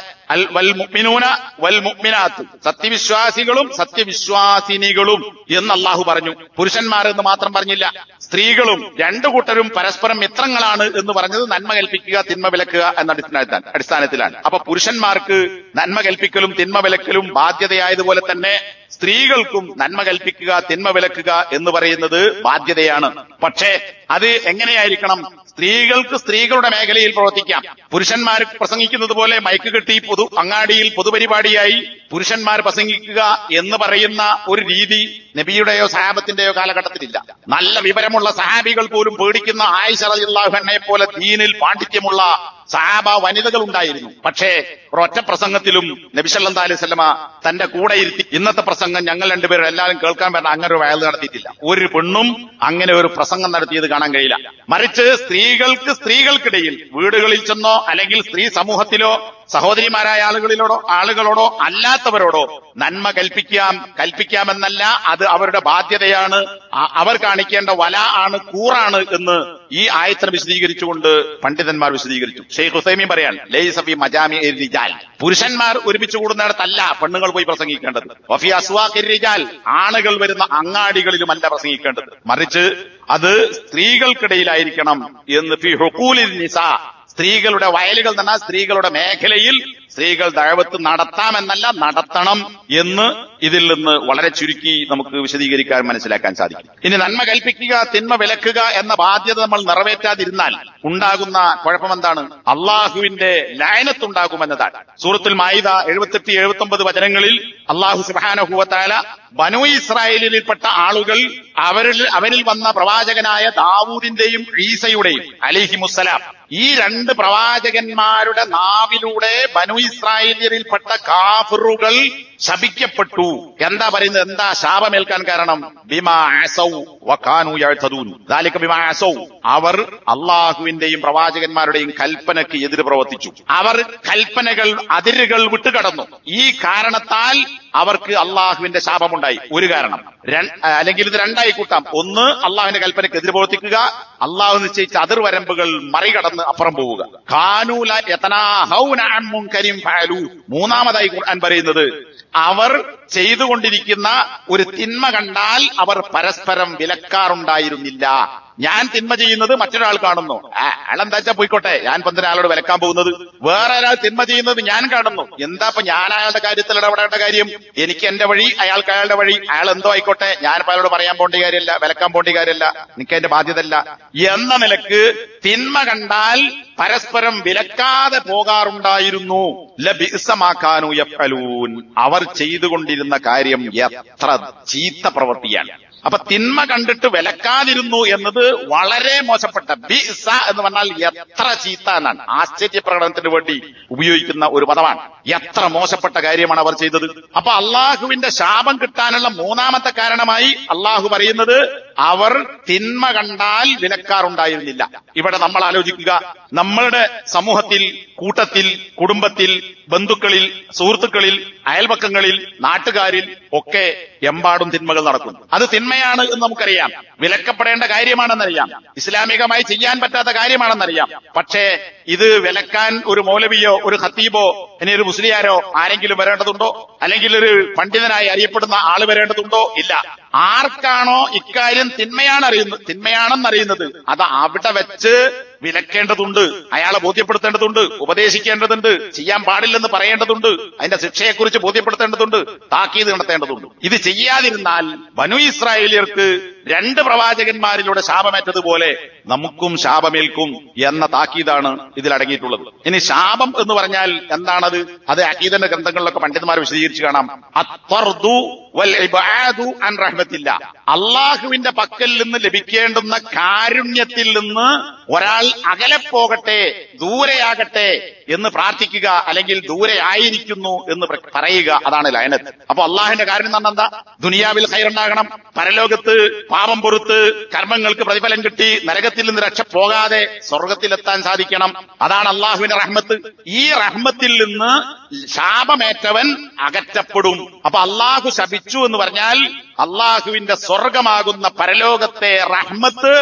വൽ മുഅ്മിനൂന വൽ മുഅ്മിനാത്ത്, സത്യവിശ്വാസികളും സത്യവിശ്വാസിനികളും എന്ന് അല്ലാഹു പറഞ്ഞു. പുരുഷന്മാർ എന്ന് മാത്രം പറഞ്ഞില്ല. സ്ത്രീകളും രണ്ടു കൂട്ടരും പരസ്പരം മിത്രങ്ങളാണ് എന്ന് പറഞ്ഞത് നന്മ കൽപ്പിക്കുക തിന്മ വിലക്കുക എന്ന അടിസ്ഥാനത്തിലാണ്. അപ്പൊ പുരുഷന്മാർക്ക് നന്മ കൽപ്പിക്കലും തിന്മ വിലക്കലും ബാധ്യതയായതുപോലെ തന്നെ സ്ത്രീകൾക്കും നന്മ കൽപ്പിക്കുക തിന്മ വിലക്കുക എന്ന് പറയുന്നത് ബാധ്യതയാണ്. പക്ഷേ അത് എങ്ങനെയായിരിക്കണം? സ്ത്രീകൾക്ക് സ്ത്രീകളുടെ മേഖലയിൽ പ്രവർത്തിക്കാം. പുരുഷന്മാർ പ്രസംഗിക്കുന്നത് പോലെ മൈക്ക് കെട്ടി അങ്ങാടിയിൽ പൊതുപരിപാടിയായി പുരുഷന്മാർ പ്രസംഗിക്കുക എന്ന് പറയുന്ന ഒരു രീതി നബിയുടെയോ സഹാബത്തിന്റെയോ കാലഘട്ടത്തിലില്ല. നല്ല വിവരമുള്ള സഹാബികൾ പോലും പേടിക്കുന്ന ആയിഷ റളിയല്ലാഹു അൻഹയെ പോലെ ദീനിൽ പാണ്ഡിത്യമുള്ള സഹാബ വനിതകൾ ഉണ്ടായിരുന്നു. പക്ഷേ ഒരൊറ്റ പ്രസംഗത്തിലും നബി സല്ലല്ലാഹു അലൈഹി വസല്ലമ തന്റെ കൂടെ ഇരുത്തി ഇന്നത്തെ പ്രസംഗം ഞങ്ങൾ രണ്ടുപേരും എല്ലാവരും കേൾക്കാൻ പറ്റുന്ന അങ്ങനെ ഒരു വയൽ നടത്തിയിട്ടില്ല. ഒരു പെണ്ണും അങ്ങനെ ഒരു പ്രസംഗം നടത്തിയത് കാണാൻ കഴിയില്ല. മറിച്ച് സ്ത്രീകൾക്കിടയിൽ വീടുകളിൽ ചെന്നോ അല്ലെങ്കിൽ സ്ത്രീ സമൂഹത്തിലോ സഹോദരിമാരായ ആളുകളോടോ അല്ലാത്തവരോടോ നന്മ കൽപ്പിക്കാമെന്നല്ല, അത് അവരുടെ ബാധ്യതയാണ്, അവർ കാണിക്കേണ്ട വല ആണ്, കൂറാണ് എന്ന് ഈ ആയത്തിനെ വിശദീകരിച്ചുകൊണ്ട് പണ്ഡിതന്മാർ വിശദീകരിച്ചു. ഷെയ്ഖ് ഉസൈമീൻ പറയാൻ ലൈസ ഫീ മജാമിഇർ റിജാൽ, പുരുഷന്മാർ ഒരുമിച്ച് കൂടുന്നിടത്തല്ല പെണ്ണുങ്ങൾ പോയി പ്രസംഗിക്കേണ്ടത്. വഫീ അസ്വാഖിർ റിജാൽ, ആണുകൾ വരുന്ന അങ്ങാടികളിലുമല്ല പ്രസംഗിക്കേണ്ടത്, മറിച്ച് അത് സ്ത്രീകൾക്കിടയിലായിരിക്കണം എന്ന്. ഫീ ഹുഖൂലിൻ നിസാ, സ്ത്രീകളുടെ വയലുകൾ എന്ന് പറഞ്ഞാൽ സ്ത്രീകളുടെ മേഖലയിൽ സ്ത്രീകൾ ദഅവത്ത് നടത്താമെന്നല്ല, നടത്തണം എന്ന് ഇതിൽ നിന്ന് വളരെ ചുരുക്കി നമുക്ക് വിശദീകരിക്കാൻ മനസ്സിലാക്കാൻ സാധിക്കും. ഇനി നന്മ കൽപ്പിക്കുക തിന്മ വിലക്കുക എന്ന ബാധ്യത നമ്മൾ നിറവേറ്റാതിരുന്നാൽ ഉണ്ടാകുന്ന കുഴപ്പമെന്താണ്? അള്ളാഹുവിന്റെ ലഅനത്തുണ്ടാകുമെന്നതാണ്. സൂറത്തുൽ മാഇദ 78-79 വചനങ്ങളിൽ അള്ളാഹു സുബ്ഹാനഹു വ തആല ബനൂ ഇസ്രായേലിൽപ്പെട്ട ആളുകൾ അവരിൽ വന്ന പ്രവാചകനായ ദാവൂദിന്റെയും ഈസയുടെയും അലൈഹിമുസ്സലാം, ഈ രണ്ട് പ്രവാചകന്മാരുടെ നാവിലൂടെ ബനൂ ഇസ്രായേലിൽപ്പെട്ട കാഫിറുകൾ ശപിക്കപ്പെട്ടു. എന്താ പറയുന്നത്? എന്താ ശാപമേൽക്കാൻ കാരണം? ബിമാ അസൗ വകാനൂ യഅ്തദൂൻ, ദാലിക ബിമാ അസൗ, അവർ അള്ളാഹുവിന്റെയും പ്രവാചകന്മാരുടെയും കൽപ്പനയ്ക്ക് എതിര് പ്രവർത്തിച്ചു. അവർ അതിരുകൾ വിട്ടുകടന്നു. ഈ കാരണത്താൽ അവർക്ക് അള്ളാഹുവിന്റെ ശാപമുണ്ടായി. ഒരു കാരണം. അല്ലെങ്കിൽ ഇത് രണ്ടായി കൂട്ടാം. ഒന്ന്, അള്ളാഹുവിന്റെ കൽപ്പനയ്ക്ക് എതിര് പ്രവർത്തിക്കുക, അള്ളാഹു നിശ്ചയിച്ച അതിർവരമ്പുകൾ മറികടന്ന് അപ്പുറം പോവുക. ഖാനൂല യതനാഹൗന അൻ മുൻകരിൻ ഫഅലു. മൂന്നാമതായി ഖുർആൻ പറയുന്നത്, അവർ ചെയ്തുകൊണ്ടിരിക്കുന്ന ഒരു തിന്മ കണ്ടാൽ അവർ പരസ്പരം വിലക്കാറുണ്ടായിരുന്നില്ല. ഞാൻ തിന്മ ചെയ്യുന്നത് മറ്റൊരാൾ കാണുന്നു, അയാളെന്താ വെച്ചാ പോയിക്കോട്ടെ, ഞാൻ എന്തിനാ അയാളോട് വിലക്കാൻ പോകുന്നത്? വേറെ ഒരാൾ തിന്മ ചെയ്യുന്നത് ഞാൻ കാണുന്നു, എന്താ ഇപ്പൊ ഞാൻ അയാളുടെ കാര്യത്തിൽ ഇടപെടേണ്ട കാര്യം? എനിക്ക് എന്റെ വഴി, അയാൾക്ക് അയാളുടെ വഴി, അയാൾ എന്തോ ആയിക്കോട്ടെ, ഞാനിപ്പോ അയാളോട് പറയാൻ പോണ്ട കാര്യമല്ല, വിലക്കാൻ പോണ്ട കാര്യമല്ല, എനിക്ക് എന്റെ ബാധ്യതയല്ല എന്ന നിലക്ക് തിന്മ കണ്ടാൽ പരസ്പരം വിലക്കാതെ പോകാറുണ്ടായിരുന്നു. ലബിഅസമാകാനു യഫ്അലൂൻ, അവർ ചെയ്തുകൊണ്ടിരുന്ന കാര്യം എത്ര ചീത്ത പ്രവൃത്തിയാണ്. അപ്പൊ തിന്മ കണ്ടിട്ട് വിലക്കാതിരുന്നു എന്നത് വളരെ മോശപ്പെട്ട, ബിഅസ എന്ന് പറഞ്ഞാൽ എത്ര ചീത്ത എന്നാണ്, ആശ്ചര്യപ്രകടനത്തിന് വേണ്ടി ഉപയോഗിക്കുന്ന ഒരു പദമാണ്. എത്ര മോശപ്പെട്ട കാര്യമാണ് അവർ ചെയ്തത്. അപ്പൊ അള്ളാഹുവിന്റെ ശാപം കിട്ടാനുള്ള മൂന്നാമത്തെ കാരണമായി അള്ളാഹു പറയുന്നത്, അവർ തിന്മ കണ്ടാൽ വിലക്കാറുണ്ടായിരുന്നില്ല. ഇവിടെ നമ്മൾ ആലോചിക്കുക, നമ്മളുടെ സമൂഹത്തിൽ, കൂട്ടത്തിൽ, കുടുംബത്തിൽ, ബന്ധുക്കളിൽ, സുഹൃത്തുക്കളിൽ, അയൽപക്കങ്ങളിൽ, നാട്ടുകാരിൽ ഒക്കെ എമ്പാടും തിന്മകൾ നടക്കുന്നു. അത് തിന്മയാണ് എന്ന് നമുക്കറിയാം, വിലക്കപ്പെടേണ്ട കാര്യമാണെന്നറിയാം, ഇസ്ലാമികമായി ചെയ്യാൻ പറ്റാത്ത കാര്യമാണെന്നറിയാം. പക്ഷേ ഇത് വിലക്കാൻ ഒരു മൗലവിയോ ഒരു ഖത്തീബോ ഇനി ഒരു മുസ്ലിയാരോ ആരെങ്കിലും വരേണ്ടതുണ്ടോ? അല്ലെങ്കിൽ ഒരു പണ്ഡിതനായി അറിയപ്പെടുന്ന ആള് വരേണ്ടതുണ്ടോ? ഇല്ല. ആർക്കാണോ ഇക്കാര്യം തിന്മയാണെന്നറിയുന്നത് അത് അവിടെ വെച്ച് വിലക്കേണ്ടതുണ്ട്, അയാളെ ബോധ്യപ്പെടുത്തേണ്ടതുണ്ട്, ഉപദേശിക്കേണ്ടതുണ്ട്, ചെയ്യാൻ പാടില്ലെന്ന് പറയേണ്ടതുണ്ട്, അതിന്റെ ശിക്ഷയെക്കുറിച്ച് ബോധ്യപ്പെടുത്തേണ്ടതുണ്ട്, താക്കീത് നടത്തേണ്ടതുണ്ട്. ഇത് ചെയ്യാതിരുന്നാൽ ബനൂ ഇസ്രായേലിയർക്ക് രണ്ട് പ്രവാചകന്മാരിലൂടെ ശാപമേറ്റതുപോലെ നമുക്കും ശാപമേൽക്കും എന്ന താക്കീതാണ് ഇതിൽ അടങ്ങിയിട്ടുള്ളത്. ഇനി ശാപം എന്ന് പറഞ്ഞാൽ എന്താണത്? അത് അഖീദന്റെ ഗ്രന്ഥങ്ങളിലൊക്കെ പണ്ഡിതന്മാർ വിശദീകരിച്ച് കാണാം. അത്വർദു വൽ ഇബ്ആദു അൻ റഹ്മത്തില്ല, അള്ളാഹുവിന്റെ പക്കൽ നിന്ന് ലഭിക്കേണ്ടുന്ന കാരുണ്യത്തിൽ നിന്ന് ഒരാൾ അകലെ പോകട്ടെ, ദൂരെയാകട്ടെ എന്ന് പ്രാർത്ഥിക്കുക, അല്ലെങ്കിൽ ദൂരെ ആയിരിക്കുന്നു എന്ന് പറയുക, അതാണ് ലഅനത്ത്. അപ്പൊ അള്ളാഹിന്റെ കാര്യം എന്ന് പറഞ്ഞാൽ എന്താ? ദുനിയാവിൽ ഖൈറുണ്ടാകണം, പരലോകത്ത് പാപം പൊറുത്ത് കർമ്മങ്ങൾക്ക് പ്രതിഫലം കിട്ടി നരകത്തിൽ നിന്ന് രക്ഷ പോകാതെ സ്വർഗത്തിലെത്താൻ സാധിക്കണം. അതാണ് അള്ളാഹുവിന്റെ റഹ്മത്ത്. ഈ റഹ്മത്തിൽ നിന്ന് ശാപമേറ്റവൻ അകറ്റപ്പെടും. അപ്പൊ അള്ളാഹു ശപിച്ചു എന്ന് പറഞ്ഞാൽ അള്ളാഹുവിന്റെ സ്വർഗമാകുന്ന പരലോകത്തെ റഹ്മത്ത്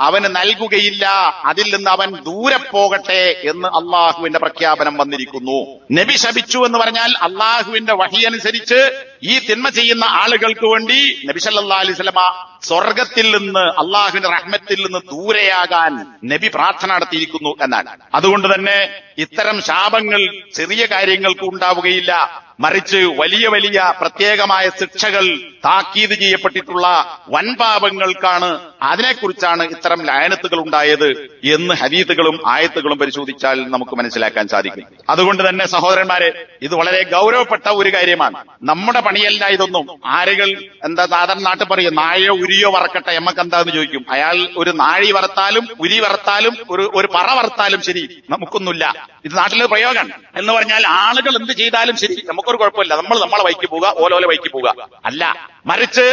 അവന് നൽകുകയില്ല, അതിൽ നിന്ന് അവൻ ദൂരെ പോകട്ടെ എന്ന് അള്ളാഹുവിന്റെ പ്രഖ്യാപനം വന്നിരിക്കുന്നു. നബി ശപിച്ചു എന്ന് പറഞ്ഞാൽ അള്ളാഹുവിന്റെ വഹി അനുസരിച്ച് ഈ തിന്മ ചെയ്യുന്ന ആളുകൾക്ക് വേണ്ടി നബി സല്ലല്ലാഹു അലൈഹി വസല്ലമ സ്വർഗത്തിൽ നിന്ന്, അള്ളാഹുവിന്റെ റഹ്മത്തിൽ നിന്ന് ദൂരെയാകാൻ നബി പ്രാർത്ഥന നടത്തിയിരിക്കുന്നു എന്നാണ്. അതുകൊണ്ട് തന്നെ ഇത്തരം ശാപങ്ങൾ ചെറിയ കാര്യങ്ങൾക്ക് ഉണ്ടാവുകയില്ല, മറിച്ച് വലിയ വലിയ പ്രത്യേകമായ ശിക്ഷകൾ താക്കീത് ചെയ്യപ്പെട്ടിട്ടുള്ള വൻപാപങ്ങൾക്കാണ്, അതിനെക്കുറിച്ചാണ് ഇത്തരം ലഅനത്തുകൾ ഉണ്ടായത് എന്ന് ഹദീസുകളും ആയത്തുകളും പരിശോധിച്ചാൽ നമുക്ക് മനസ്സിലാക്കാൻ സാധിക്കും. അതുകൊണ്ട് തന്നെ സഹോദരന്മാരെ, ഇത് വളരെ ഗൗരവപ്പെട്ട ഒരു കാര്യമാണ്. നമ്മുടെ പണിയല്ല ഇതൊന്നും. ആരുകൾ എന്താ സാധാരണ നാട്ടിൽ പറയും, നാഴയോ ഉരിയോ വറക്കട്ടെ, എമ്മക്ക് എന്താന്ന് ചോദിക്കും. അയാൾ ഒരു നാഴി വറുത്താലും ഉരി വറുത്താലും ഒരു പറ വറുത്താലും ശരി, നമുക്കൊന്നുമില്ല. ഇത് നാട്ടിലെ പ്രയോഗം എന്ന് പറഞ്ഞാൽ ആളുകൾ എന്ത് ചെയ്താലും ശരി, നമുക്ക് നമുക്കൊരു കുഴപ്പമില്ല, നമ്മൾ നമ്മളെ വഴിക്ക് പോവുക, ഓലോലെ വഴിക്ക് പോവുക. അല്ല, മറിച്ച്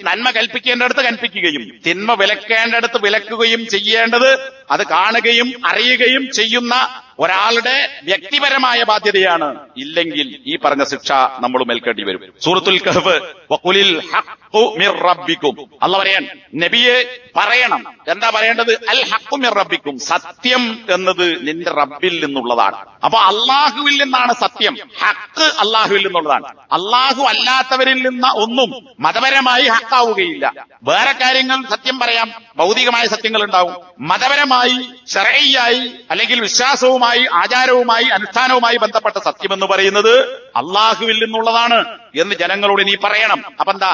നന്മ കൽപ്പിക്കേണ്ടടുത്ത് കൽപ്പിക്കുകയും തിന്മ വിലക്കേണ്ടടുത്ത് വിലക്കുകയും ചെയ്യേണ്ടത് അത് കാണുകയും അറിയുകയും ചെയ്യുന്ന ഒരാളുടെ വ്യക്തിപരമായ ബാധ്യതയാണ്. ഇല്ലെങ്കിൽ ഈ പറഞ്ഞ ശിക്ഷ നമ്മൾ മേൽക്കേണ്ടി വരും. സൂറത്തുൽ കഹ്ഫ് വഖുലിൽ ഹഖ്ഖു മിർ റബ്ബിക്കും, അല്ലാഹു പറയാൻ നബിയെ പറയണം. എന്താ പറയേണ്ടത്? അൽ ഹഖ്ഖു മിർ റബ്ബിക്കും, സത്യം എന്നത് നിന്റെ റബ്ബിൽ നിന്നുള്ളതാണ്. അപ്പൊ അള്ളാഹുവിൽ നിന്നാണ് സത്യം. ഹഖ് അള്ളാഹുവിൽ നിന്നുള്ളതാണ്. അള്ളാഹു അല്ലാത്തവരിൽ നിന്ന് ഒന്നും മതപരമായി ഹക്കാവുകയില്ല. വേറെ കാര്യങ്ങൾ സത്യം പറയാം, ഭൗതികമായ സത്യങ്ങൾ ഉണ്ടാവും. മതപരമായി ശർഈയായി അല്ലെങ്കിൽ വിശ്വാസവുമായി ആചാരവുമായി അനുഷ്ഠാനവുമായി ബന്ധപ്പെട്ട സത്യം എന്ന് പറയുന്നത് അള്ളാഹുവിൽ നിന്നുള്ളതാണ് എന്ന് ജനങ്ങളോട് നീ പറയണം. അപ്പൊ എന്താ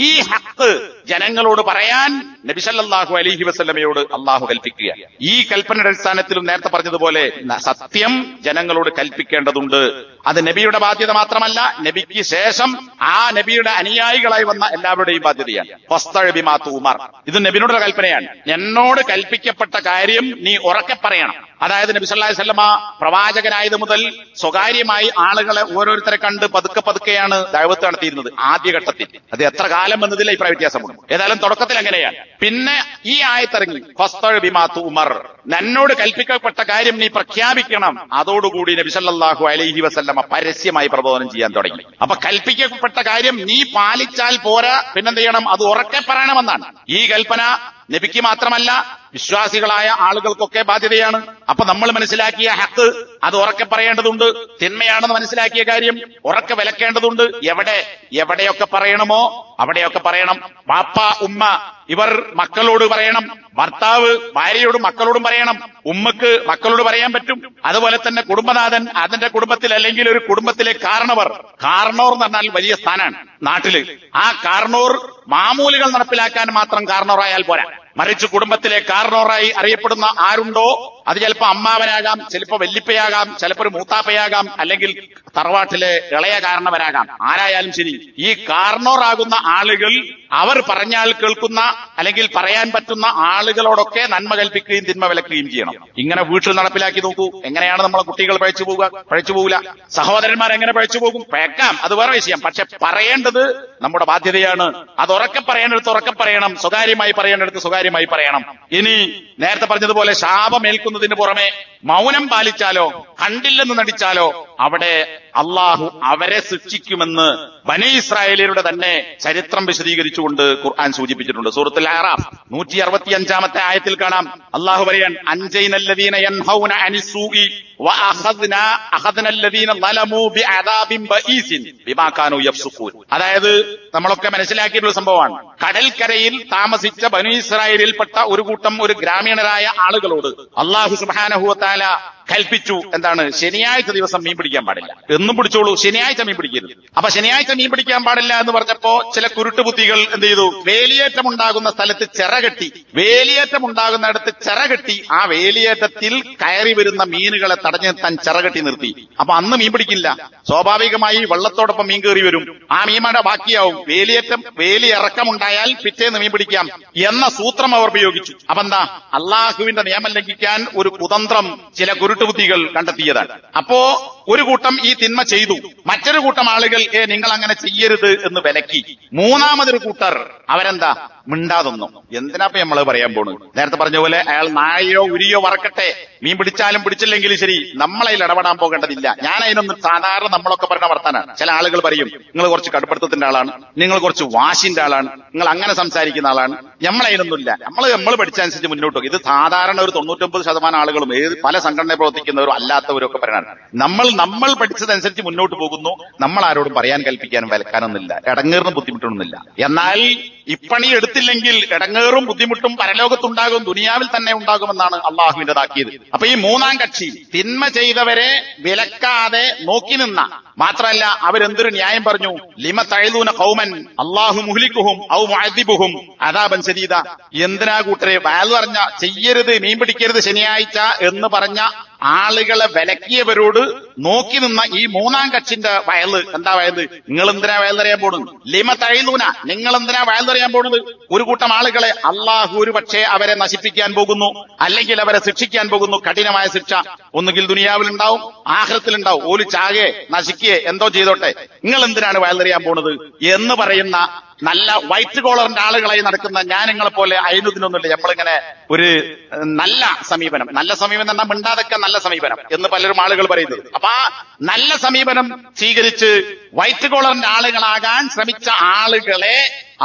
ഈ ഹക്ക് ജനങ്ങളോട് പറയാൻ നബി സല്ലല്ലാഹു അലൈഹി വസല്ലമയോട് അള്ളാഹു കൽപ്പിക്കുക. ഈ കൽപ്പനയുടെ അടിസ്ഥാനത്തിലും നേരത്തെ പറഞ്ഞതുപോലെ സത്യം ജനങ്ങളോട് കൽപ്പിക്കേണ്ടതുണ്ട്. അത് നബിയുടെ ബാധ്യത മാത്രമല്ല, നബിക്ക് ശേഷം ആ നബിയുടെ അനുയായികളായി വന്ന എല്ലാവരുടെയും ബാധ്യതയാണ്. ഫസ്തഅ് ബിമാ തുമർ, ഇത് നബിയുടെ കൽപ്പനയാണ്. എന്നോട് കൽപ്പിക്കപ്പെട്ട കാര്യം നീ ഉറക്കെ പറയണം. അതായത് നബി സല്ലല്ലാഹു അലൈഹി വസല്ലമ പ്രവാചകനായത് മുതൽ സ്വകാര്യമായി ആളുകളെ ഓരോരുത്തരെ കണ്ട് പതുക്കെയാണ് ദഅവത്ത് നടത്തിയിരുന്നത് ആദ്യഘട്ടത്തിൽ. അത് എത്ര കാലം എന്നതിൽ അഭിപ്രായ വ്യത്യാസമുണ്ട്. ഏതായാലും തുടക്കത്തിൽ അങ്ങനെയാണ്. പിന്നെ ഈ ആയത്തിറങ്ങി ഫസ്തഅ് ബിമാ തുമർ, നന്നോട് കൽപ്പിക്കപ്പെട്ട കാര്യം നീ പ്രഖ്യാപിക്കണം. അതോടുകൂടി നബി സല്ലല്ലാഹു അലൈഹി വസല്ലമ പരസ്യമായി പ്രബോധനം ചെയ്യാൻ തുടങ്ങി. അപ്പൊ കൽപ്പിക്കപ്പെട്ട കാര്യം നീ പാലിച്ചാൽ പോരാ, പിന്നെന്ത് ചെയ്യണം? അത് ഉറക്കെ പറയണമെന്നാണ്. ഈ കൽപ്പന നബിക്ക് മാത്രമല്ല വിശ്വാസികളായ ആളുകൾക്കൊക്കെ ബാധ്യതയാണ്. അപ്പൊ നമ്മൾ മനസ്സിലാക്കിയ ഹക്ക് അത് ഉറക്കെ പറയേണ്ടതുണ്ട്. തിന്മയാണെന്ന് മനസ്സിലാക്കിയ കാര്യം ഉറക്കെ വിലക്കേണ്ടതുണ്ട്. എവിടെയൊക്കെ പറയണമോ അവിടെയൊക്കെ പറയണം. വാപ്പ ഉമ്മ ഇവർ മക്കളോട് പറയണം. ഭർത്താവ് ഭാര്യയോടും മക്കളോടും പറയണം. ഉമ്മക്ക് മക്കളോട് പറയാൻ പറ്റും. അതുപോലെ തന്നെ കുടുംബനാഥൻ അതിന്റെ കുടുംബത്തിൽ അല്ലെങ്കിൽ ഒരു കുടുംബത്തിലെ കാരണോർ എന്ന് പറഞ്ഞാൽ വലിയ സ്ഥാനാണ് നാട്ടില്. ആ കാരണോർ മാമൂലുകൾ നടപ്പിലാക്കാൻ മാത്രം കാരണോറായാൽ പോരാ, മറിച്ച് കുടുംബത്തിലെ കാരണോറായി അറിയപ്പെടുന്ന ആരുണ്ടോ അത് ചിലപ്പോ അമ്മാവനാകാം, ചിലപ്പോ വല്ലിപ്പയാകാം, ചിലപ്പോ ഒരു മൂത്താപ്പയാകാം, അല്ലെങ്കിൽ തറവാട്ടിലെ ഇളയ കാരണവരാകാം. ആരായാലും ശരി, ഈ കാരണോറാകുന്ന ആളുകൾ അവർ പറഞ്ഞാൽ കേൾക്കുന്ന അല്ലെങ്കിൽ പറയാൻ പറ്റുന്ന ആളുകളോടൊക്കെ നന്മ കൽപ്പിക്കുകയും തിന്മ വിലക്കുകയും ചെയ്യണം. ഇങ്ങനെ വീട്ടിൽ നടപ്പിലാക്കി നോക്കൂ. എങ്ങനെയാണ് നമ്മളെ കുട്ടികൾ പഴച്ചു പോകില്ല. സഹോദരന്മാർ എങ്ങനെ പഴച്ചു പോകും? പഴക്കാം, അത് വേറെ വിഷയം. പക്ഷെ പറയേണ്ടത് നമ്മുടെ ബാധ്യതയാണ്. അത് ഉറക്കെ പറയേണ്ടടുത്ത് ഉറക്കെ പറയണം, സ്വകാര്യമായി പറയേണ്ടടുത്ത് സ്വകാര്യമായി പറയണം. ഇനി നേരത്തെ പറഞ്ഞതുപോലെ ശാപമേൽക്കുന്നതിന് പുറമെ മൗനം പാലിച്ചാലോ കണ്ടില്ലെന്ന് നടിച്ചാലോ അവിടെ അള്ളാഹു അവരെ ശിക്ഷിക്കുമെന്ന് ബനി ഇസ്രായേലിയരുടെ തന്നെ ചരിത്രം വിശദീകരിച്ചുകൊണ്ട് ഖുർആൻ സൂചിപ്പിച്ചിട്ടുണ്ട്. സൂറത്തുൽ അഅറാഫ് 165-ാമത്തെ ആയത്തിൽ കാണാം അള്ളാഹു പറയാൻ അൻജൈനല്ലദീന യൻഹൗന അനിസ്സൂഇ വഅഖദ്നല്ലദീന ളലമൂ ബിഅദാബിൻ ബഈസിൻ ബിമാ കാനൂ യഫ്സുഖൂൻ. അതായത് നമ്മളൊക്കെ മനസ്സിലാക്കിയിട്ടുള്ള സംഭവമാണ്. കടൽക്കരയിൽ താമസിച്ച ബനി ഇസ്രായേലിൽപ്പെട്ട ഒരു ഗ്രാമീണരായ ആളുകളോട് അള്ളാഹു സുബ്ഹാനഹു വ തആല കൽപ്പിച്ചു. എന്താണ്? ശനിയാഴ്ച ദിവസം മീൻ പിടിക്കാൻ പാടില്ല. എന്നും പിടിച്ചോളൂ, ശനിയാഴ്ച മീൻ പിടിക്കരുത്. അപ്പൊ ശനിയാഴ്ച മീൻ പിടിക്കാൻ പാടില്ല എന്ന് പറഞ്ഞപ്പോ ചില കുരുട്ടുബുദ്ധികൾ എന്ത് ചെയ്തു? വേലിയേറ്റമുണ്ടാകുന്ന സ്ഥലത്ത് ചിറകെട്ടി, വേലിയേറ്റമുണ്ടാകുന്നിടത്ത് ചിറകെട്ടി ആ വേലിയേറ്റത്തിൽ കയറി വരുന്ന മീനുകളെ തടഞ്ഞു നിർത്താൻ ചിറകെട്ടി നിർത്തി. അപ്പൊ അന്ന് മീൻ പിടിക്കില്ല. സ്വാഭാവികമായി വെള്ളത്തോടൊപ്പം മീൻ കയറി വരും. ആ മീനുടെ ബാക്കിയാവും. വേലി ഇറക്കമുണ്ടായാൽ പിറ്റേന്ന് മീൻ പിടിക്കാം എന്ന സൂത്രം അവർ ഉപയോഗിച്ചു. അപ്പൊ എന്താ? അള്ളാഹുവിന്റെ നിയമം ലംഘിക്കാൻ ഒരു കുതന്ത്രം ചില കുരുട്ടുബുദ്ധികൾ കണ്ടെത്തിയതാണ്. അപ്പോ ഒരു കൂട്ടം ഈ തിന്മ ചെയ്തു, മറ്റൊരു കൂട്ടം ആളുകൾ നിങ്ങൾ അങ്ങനെ ചെയ്യരുത് എന്ന് വിലക്കി. മൂന്നാമതൊരു കൂട്ടർ അവരെന്താ? മിണ്ടാതൊന്നും. എന്തിനാപ്പ നമ്മള് പറയാൻ പോണു? നേരത്തെ പറഞ്ഞ പോലെ അയാൾ നായയോ ഉരിയോ വറക്കട്ടെ, മീൻ പിടിച്ചാലും പിടിച്ചില്ലെങ്കിലും ശരി, നമ്മളതിൽ ഇടപെടാൻ പോകേണ്ടതില്ല. ഞാൻ അതിനൊന്നും സാധാരണ നമ്മളൊക്കെ പറഞ്ഞ വർത്താനാണ്. ചില ആളുകൾ പറയും നിങ്ങൾ കുറച്ച് കടുപ്പത്തിന്റെ ആളാണ്, നിങ്ങൾ കുറച്ച് വാശിന്റെ ആളാണ്, നിങ്ങൾ അങ്ങനെ സംസാരിക്കുന്ന ആളാണ്. നമ്മളതിനൊന്നുമില്ല. നമ്മൾ പഠിച്ചനുസരിച്ച് മുന്നോട്ട് പോകും. ഇത് സാധാരണ ഒരു 99% ആളുകളും പല സംഘടന പ്രവർത്തിക്കുന്നവരും അല്ലാത്തവരും ഒക്കെ പറയാനാണ്. നമ്മൾ പഠിച്ചതനുസരിച്ച് മുന്നോട്ട് പോകുന്നു. നമ്മൾ ആരോടും പറയാൻ കൽപ്പിക്കാനും വിലക്കാനൊന്നുമില്ല, ഇടങ്ങേറിനും ബുദ്ധിമുട്ടൊന്നുമില്ല. എന്നാൽ ഇപ്പണി എടുത്തില്ലെങ്കിൽ ഇടങ്ങേറും ബുദ്ധിമുട്ടും പരലോകത്തുണ്ടാകും, ദുനിയാവിൽ തന്നെ ഉണ്ടാകുമെന്നാണ് അള്ളാഹുവിന്റേതാക്കിയത്. അപ്പൊ ഈ മൂന്നാം കക്ഷി തിന്മ ചെയ്തവരെ വിലക്കാതെ നോക്കി നിന്ന, മാത്രമല്ല അവരെന്തൊരു ന്യായം പറഞ്ഞു? ലിമ തഅദൂന ഖൗമൻ അല്ലാഹു മുഹ്ലികുഹും ഔ മുഅദ്ദിബുഹും അദാബൻ ശദീദ. എന്തിനാ കൂട്ടരെ വയൽ പറഞ്ഞ ചെയ്യരുത്, മീൻ പിടിക്കരുത് ശനിയാഴ്ച എന്ന് പറഞ്ഞ ആളുകളെ വിലക്കിയവരോട് നോക്കി നിന്ന ഈ മൂന്നാം കക്ഷിന്റെ വയല് എന്താ വയല്? നിങ്ങൾ എന്തിനാ വയലറിയാൻ പോണത്? ലിമ തഅദൂന, നിങ്ങൾ എന്തിനാ വയലറിയാൻ പോണത്? ഒരു കൂട്ടം ആളുകളെ അള്ളാഹു ഒരു പക്ഷേ അവരെ നശിപ്പിക്കാൻ പോകുന്നു, അല്ലെങ്കിൽ അവരെ ശിക്ഷിക്കാൻ പോകുന്നു. കഠിനമായ ശിക്ഷ ഒന്നുകിൽ ദുനിയാവിലുണ്ടാവും, ആഖിറത്തിലുണ്ടാവും. ഓല് ചാകെ നശിക്ക നശിക്കേ എന്തോ ചെയ്തോട്ടെ, നിങ്ങൾ എന്തിനാണ് വയലെറിയാൻ പോണത് എന്ന് പറയുന്ന നല്ല വൈറ്റ് കോളറിന്റെ ആളുകളായി നടക്കുന്ന ഞാൻ നിങ്ങളെ പോലെ അയിനുദിനൊന്നുമില്ല. നമ്മളിങ്ങനെ ഒരു നല്ല സമീപനം എന്നാ മിണ്ടാതൊക്കെ നല്ല സമീപനം എന്ന് പലരും ആളുകൾ പറയുന്നത്. അപ്പൊ ആ നല്ല സമീപനം സ്വീകരിച്ച് വൈറ്റ് കോളറിന്റെ ആളുകളാകാൻ ശ്രമിച്ച ആളുകളെ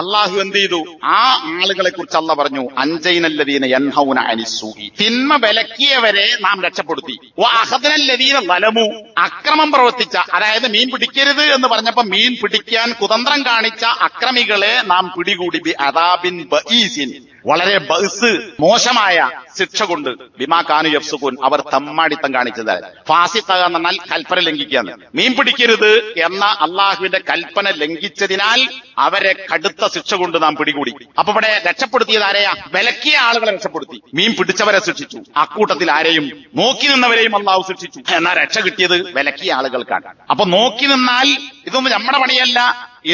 അള്ളാഹു എന്ത് ചെയ്തു? ആ ആളുകളെ കുറിച്ച് അള്ളാഹ് പറഞ്ഞു, അൻജൈനല്ലദീന യൻഹൗന അനിസ്സൂഇ, തിന്മ വിലക്കിയവരെ നാം രക്ഷപ്പെടുത്തി. വഅഖദ്നല്ലദീന ളലമു, അക്രമം പ്രവർത്തിച്ച, അതായത് മീൻ പിടിക്കരുത് എന്ന് പറഞ്ഞപ്പോ മീൻ പിടിക്കാൻ കുതന്ത്രം കാണിച്ച അക്രമികളെ നാം പിടികൂടി. ബി അദാബിൻ ബഈസിൻ, വളരെ ബഅ്സ് മോശമായ ശിക്ഷ കൊണ്ട്. ബിമാ കാനു യഫ്സുഖൂൻ, അവർ തമ്മാടിത്തം കാണിച്ചത്. ഫാസിഖ എന്ന് പറഞ്ഞാൽ കൽപ്പന ലംഘിക്കുകയാണ്. മീൻ പിടിക്കരുത് എന്ന അള്ളാഹുവിന്റെ കൽപ്പന ലംഘിച്ചതിനാൽ അവരെ കടുത്ത ശിക്ഷ കൊണ്ട് നാം പിടികൂടി. അപ്പൊ ഇവിടെ രക്ഷപ്പെടുത്തിയത് ആരെയാ? വിലക്കിയ ആളുകളെ രക്ഷപ്പെടുത്തി. മീൻ പിടിച്ചവരെ ശിക്ഷിച്ചു. അക്കൂട്ടത്തിൽ ആരെയും നോക്കി നിന്നവരെയും അള്ളാഹു ശിക്ഷിച്ചു. എന്നാൽ രക്ഷ കിട്ടിയത് വിലക്കിയ ആളുകൾക്കാണ്. അപ്പൊ നോക്കി നിന്നാൽ ഇതൊന്നും നമ്മുടെ പണിയല്ല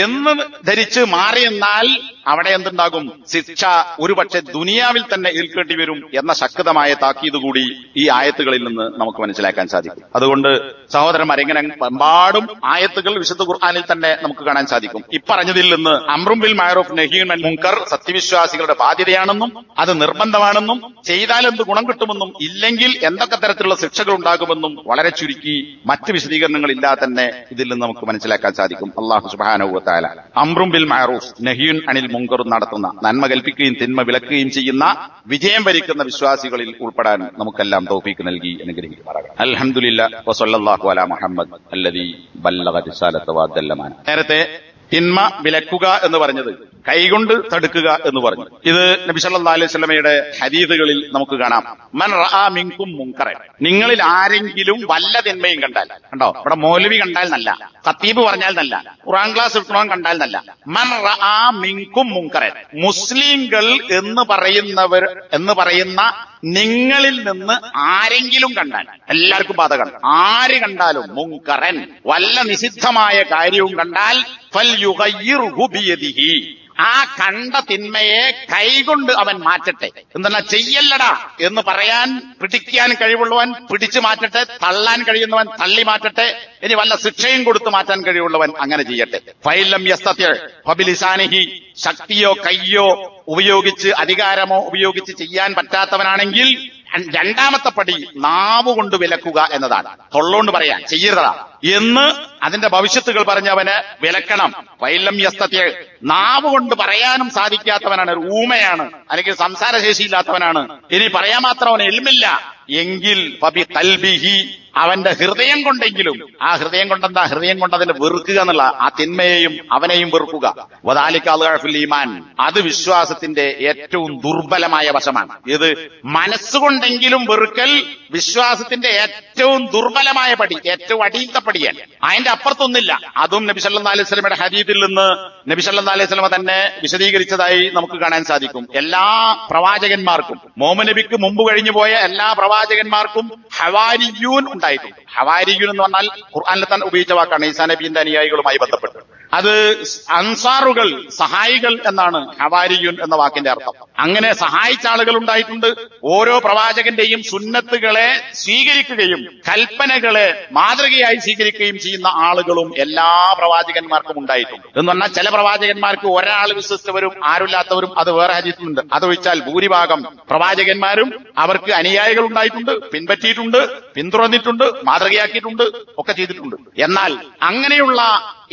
എന്ന് ധരിച്ച് മാറി നിന്നാൽ അവിടെ എന്തുണ്ടാകും? ശിക്ഷ ഒരുപക്ഷെ ദുനിയാവിൽ തന്നെ ഏൽക്കേണ്ടി വരും എന്ന ശക്തമായ താക്കീത് കൂടി ഈ ആയത്തുകളിൽ നിന്ന് നമുക്ക് മനസ്സിലാക്കാൻ സാധിക്കും. അതുകൊണ്ട് സഹോദരന്മാർ, ഇങ്ങനെ എമ്പാടും ആയത്തുകൾ വിശുദ്ധ ഖുർആനിൽ തന്നെ നമുക്ക് കാണാൻ സാധിക്കും. ഇപ്പറഞ്ഞതിൽ നിന്ന് അംറും ബിൽ മഅറൂഫ് നഹ്യുൻ അനിൽ മുൻകർ സത്യവിശ്വാസികളുടെ ബാധ്യതയാണെന്നും അത് നിർബന്ധമാണെന്നും ചെയ്താൽ എന്ത് ഗുണം കിട്ടുമെന്നും ഇല്ലെങ്കിൽ എന്തൊക്കെ തരത്തിലുള്ള ശിക്ഷകൾ ഉണ്ടാകുമെന്നും വളരെ ചുരുക്കി മറ്റ് വിശദീകരണങ്ങളില്ലാതെ തന്നെ ഇതിൽ നിന്ന് നമുക്ക് മനസ്സിലാക്കാൻ സാധിക്കും. അല്ലാഹു സുബ്ഹാനഹു വ തആല അംറും ബിൽ മഅറൂഫ് നഹ്യുൻ അനിൽ മുൻകർ നടത്തുന്ന, നന്മ കൽപ്പിക്കുകയും തിന്മ വിലക്കുകയും ചെയ്യുന്ന, വിജയം വരിക്കുന്ന വിശ്വാസികളിൽ ഉൾപ്പെടാൻ നമുക്കെല്ലാം തൗഫീഖ് നൽകി അനുഗ്രഹിക്കുമാറാകട്ടെ. അൽഹംദുലില്ലാഹ് വസല്ലല്ലാഹു അലാ മുഹമ്മദ് അല്ലദീ ബല്ലഗ റിസാലത വഅദ്ദ അമാന. നേരത്തെ തിന്മ വിലക്കുക എന്ന് പറഞ്ഞത് കൈകൊണ്ട് തടുക്കുക എന്ന് പറഞ്ഞു. ഇത് നബി സല്ലല്ലാഹു അലൈഹി വസല്ലമയുടെ ഹദീസുകളിൽ നമുക്ക് കാണാം. മൻ റആ മിൻകും മുൻകറൻ, നിങ്ങളിൽ ആരെങ്കിലും വല്ല തിന്മയും കണ്ടാൽ, കണ്ടോ ഇവിടെ മൗലവി കണ്ടാൽ നല്ല, ഖത്തീബ് പറഞ്ഞാൽ നല്ല, ഖുർആൻ ക്ലാസ് എടുക്കണവൻ കണ്ടാൽ നല്ല. മൻ റആ മിൻകും മുൻകറൻ, മുസ്ലിങ്ങൾ എന്ന് പറയുന്ന നിങ്ങളിൽ നിന്ന് ആരെങ്കിലും കണ്ടാൽ, എല്ലാവർക്കും ബാധകമാണ്, ആര് കണ്ടാലും മുൻകറൻ, വല്ല നിഷിദ്ധമായ കാര്യവും കണ്ടാൽ ഫൽയുഗയ്യിർഹു ബിയദിഹി, ആ കണ്ട തിന്മയെ കൈകൊണ്ട് അവൻ മാറ്റട്ടെ. എന്തെന്നാ ചെയ്യല്ലടാ എന്ന് പറയാൻ പിടിക്കാൻ കഴിവുള്ളവൻ പിടിച്ചു മാറ്റട്ടെ, തള്ളാൻ കഴിയുന്നവൻ തള്ളി മാറ്റട്ടെ, ഇനി വല്ല ശിക്ഷയും കൊടുത്തു മാറ്റാൻ കഴിവുള്ളവൻ അങ്ങനെ ചെയ്യട്ടെ. ഫൈലം യസ്തതി ഫബിലിസാനിഹി, ശക്തിയോ കയ്യോ ഉപയോഗിച്ച് അധികാരമോ ഉപയോഗിച്ച് ചെയ്യാൻ പറ്റാത്തവനാണെങ്കിൽ രണ്ടാമത്തെ പടി നാവ് കൊണ്ട് വിലക്കുക എന്നതാണ്. തൊള്ളോണ്ട് പറയാൻ ചെയ്യരുതാ എന്ന് അതിന്റെ ഭവിഷ്യത്തുകൾ പറഞ്ഞവന് വിലക്കണം. ഫൈലം യസ്തതി, നാവ് കൊണ്ട് പറയാനും സാധിക്കാത്തവനാണ്, ഊമയാണ്, അല്ലെങ്കിൽ സംസാരശേഷിയില്ലാത്തവനാണ്, ഇനി പറയാൻ മാത്രം അവന് ഇൽമില്ല എങ്കിൽ ഫബി ഖൽബിഹി, അവന്റെ ഹൃദയം കൊണ്ടെങ്കിലും, ആ ഹൃദയം കൊണ്ടെന്താ? ഹൃദയം കൊണ്ട് അതിനെ വെറുക്കുക എന്നുള്ള, ആ തിന്മയെയും അവനെയും വെറുക്കുക. വദാലിക അദ്അഫുൽ ഈമാൻ, അത് വിശ്വാസത്തിന്റെ ഏറ്റവും ദുർബലമായ വശമാണ്. ഇത് മനസ്സുകൊണ്ടെങ്കിലും വെറുക്കൽ വിശ്വാസത്തിന്റെ ഏറ്റവും ദുർബലമായ പടി, ഏറ്റവും അടിയത്തെ പടിയാണ്. അതിന്റെ അപ്പുറത്തൊന്നില്ല. അതും നബി സല്ലല്ലാഹു അലൈഹി വസല്ലമയുടെ ഹദീസിൽ നിന്ന് നബി സല്ലല്ലാഹു അലൈഹി വസല്ലമ തന്നെ വിശദീകരിച്ചതായി നമുക്ക് കാണാൻ സാധിക്കും. എല്ലാ പ്രവാചകന്മാർക്കും, മുഹമ്മദ് നബിക്ക് മുമ്പ് കഴിഞ്ഞു പോയ എല്ലാ പ്രവാചകന്മാർക്കും ഹവാരിയൂൻ ഉണ്ടായിട്ടുണ്ട്. ഹവാരിയൂൻ എന്ന് പറഞ്ഞാൽ ഖുർആനിൽ തന്നെ ഉപയോഗിച്ച വാക്കാണ്, ഈസാ നബിയുടെ അനുയായികളുമായി ബന്ധപ്പെട്ട്. അത് അൻസാറുകൾ, സഹായികൾ എന്നാണ് ഹവാരിയൂൻ എന്ന വാക്കിന്റെ അർത്ഥം. അങ്ങനെ സഹായിച്ച ആളുകൾ ഉണ്ടായിട്ടുണ്ട്. ഓരോ പ്രവാചകന്റെയും സുന്നത്തുകളെ സ്വീകരിക്കുകയും കൽപ്പനകളെ മാതൃകയായി സ്വീകരിക്കുകയും ചെയ്യുന്ന ആളുകളും എല്ലാ പ്രവാചകന്മാർക്കും ഉണ്ടായിട്ടുണ്ട്. എന്ന് പറഞ്ഞാൽ ചില പ്രവാചകന്മാർക്ക് ഒരാൾ വിശ്വസിച്ചവരും ആരുമില്ലാത്തവരും, അത് വേറെ ഹദീസിലുണ്ട്. അതൊഴിച്ചാൽ ഭൂരിഭാഗം പ്രവാചകന്മാരും അവർക്ക് അനുയായികൾ ഉണ്ടായിട്ടുണ്ട്, പിൻപറ്റിയിട്ടുണ്ട്, പിന്തുടർന്നിട്ടുണ്ട്, മാതൃകയാക്കിയിട്ടുണ്ട്, ഒക്കെ ചെയ്തിട്ടുണ്ട്. എന്നാൽ അങ്ങനെയുള്ള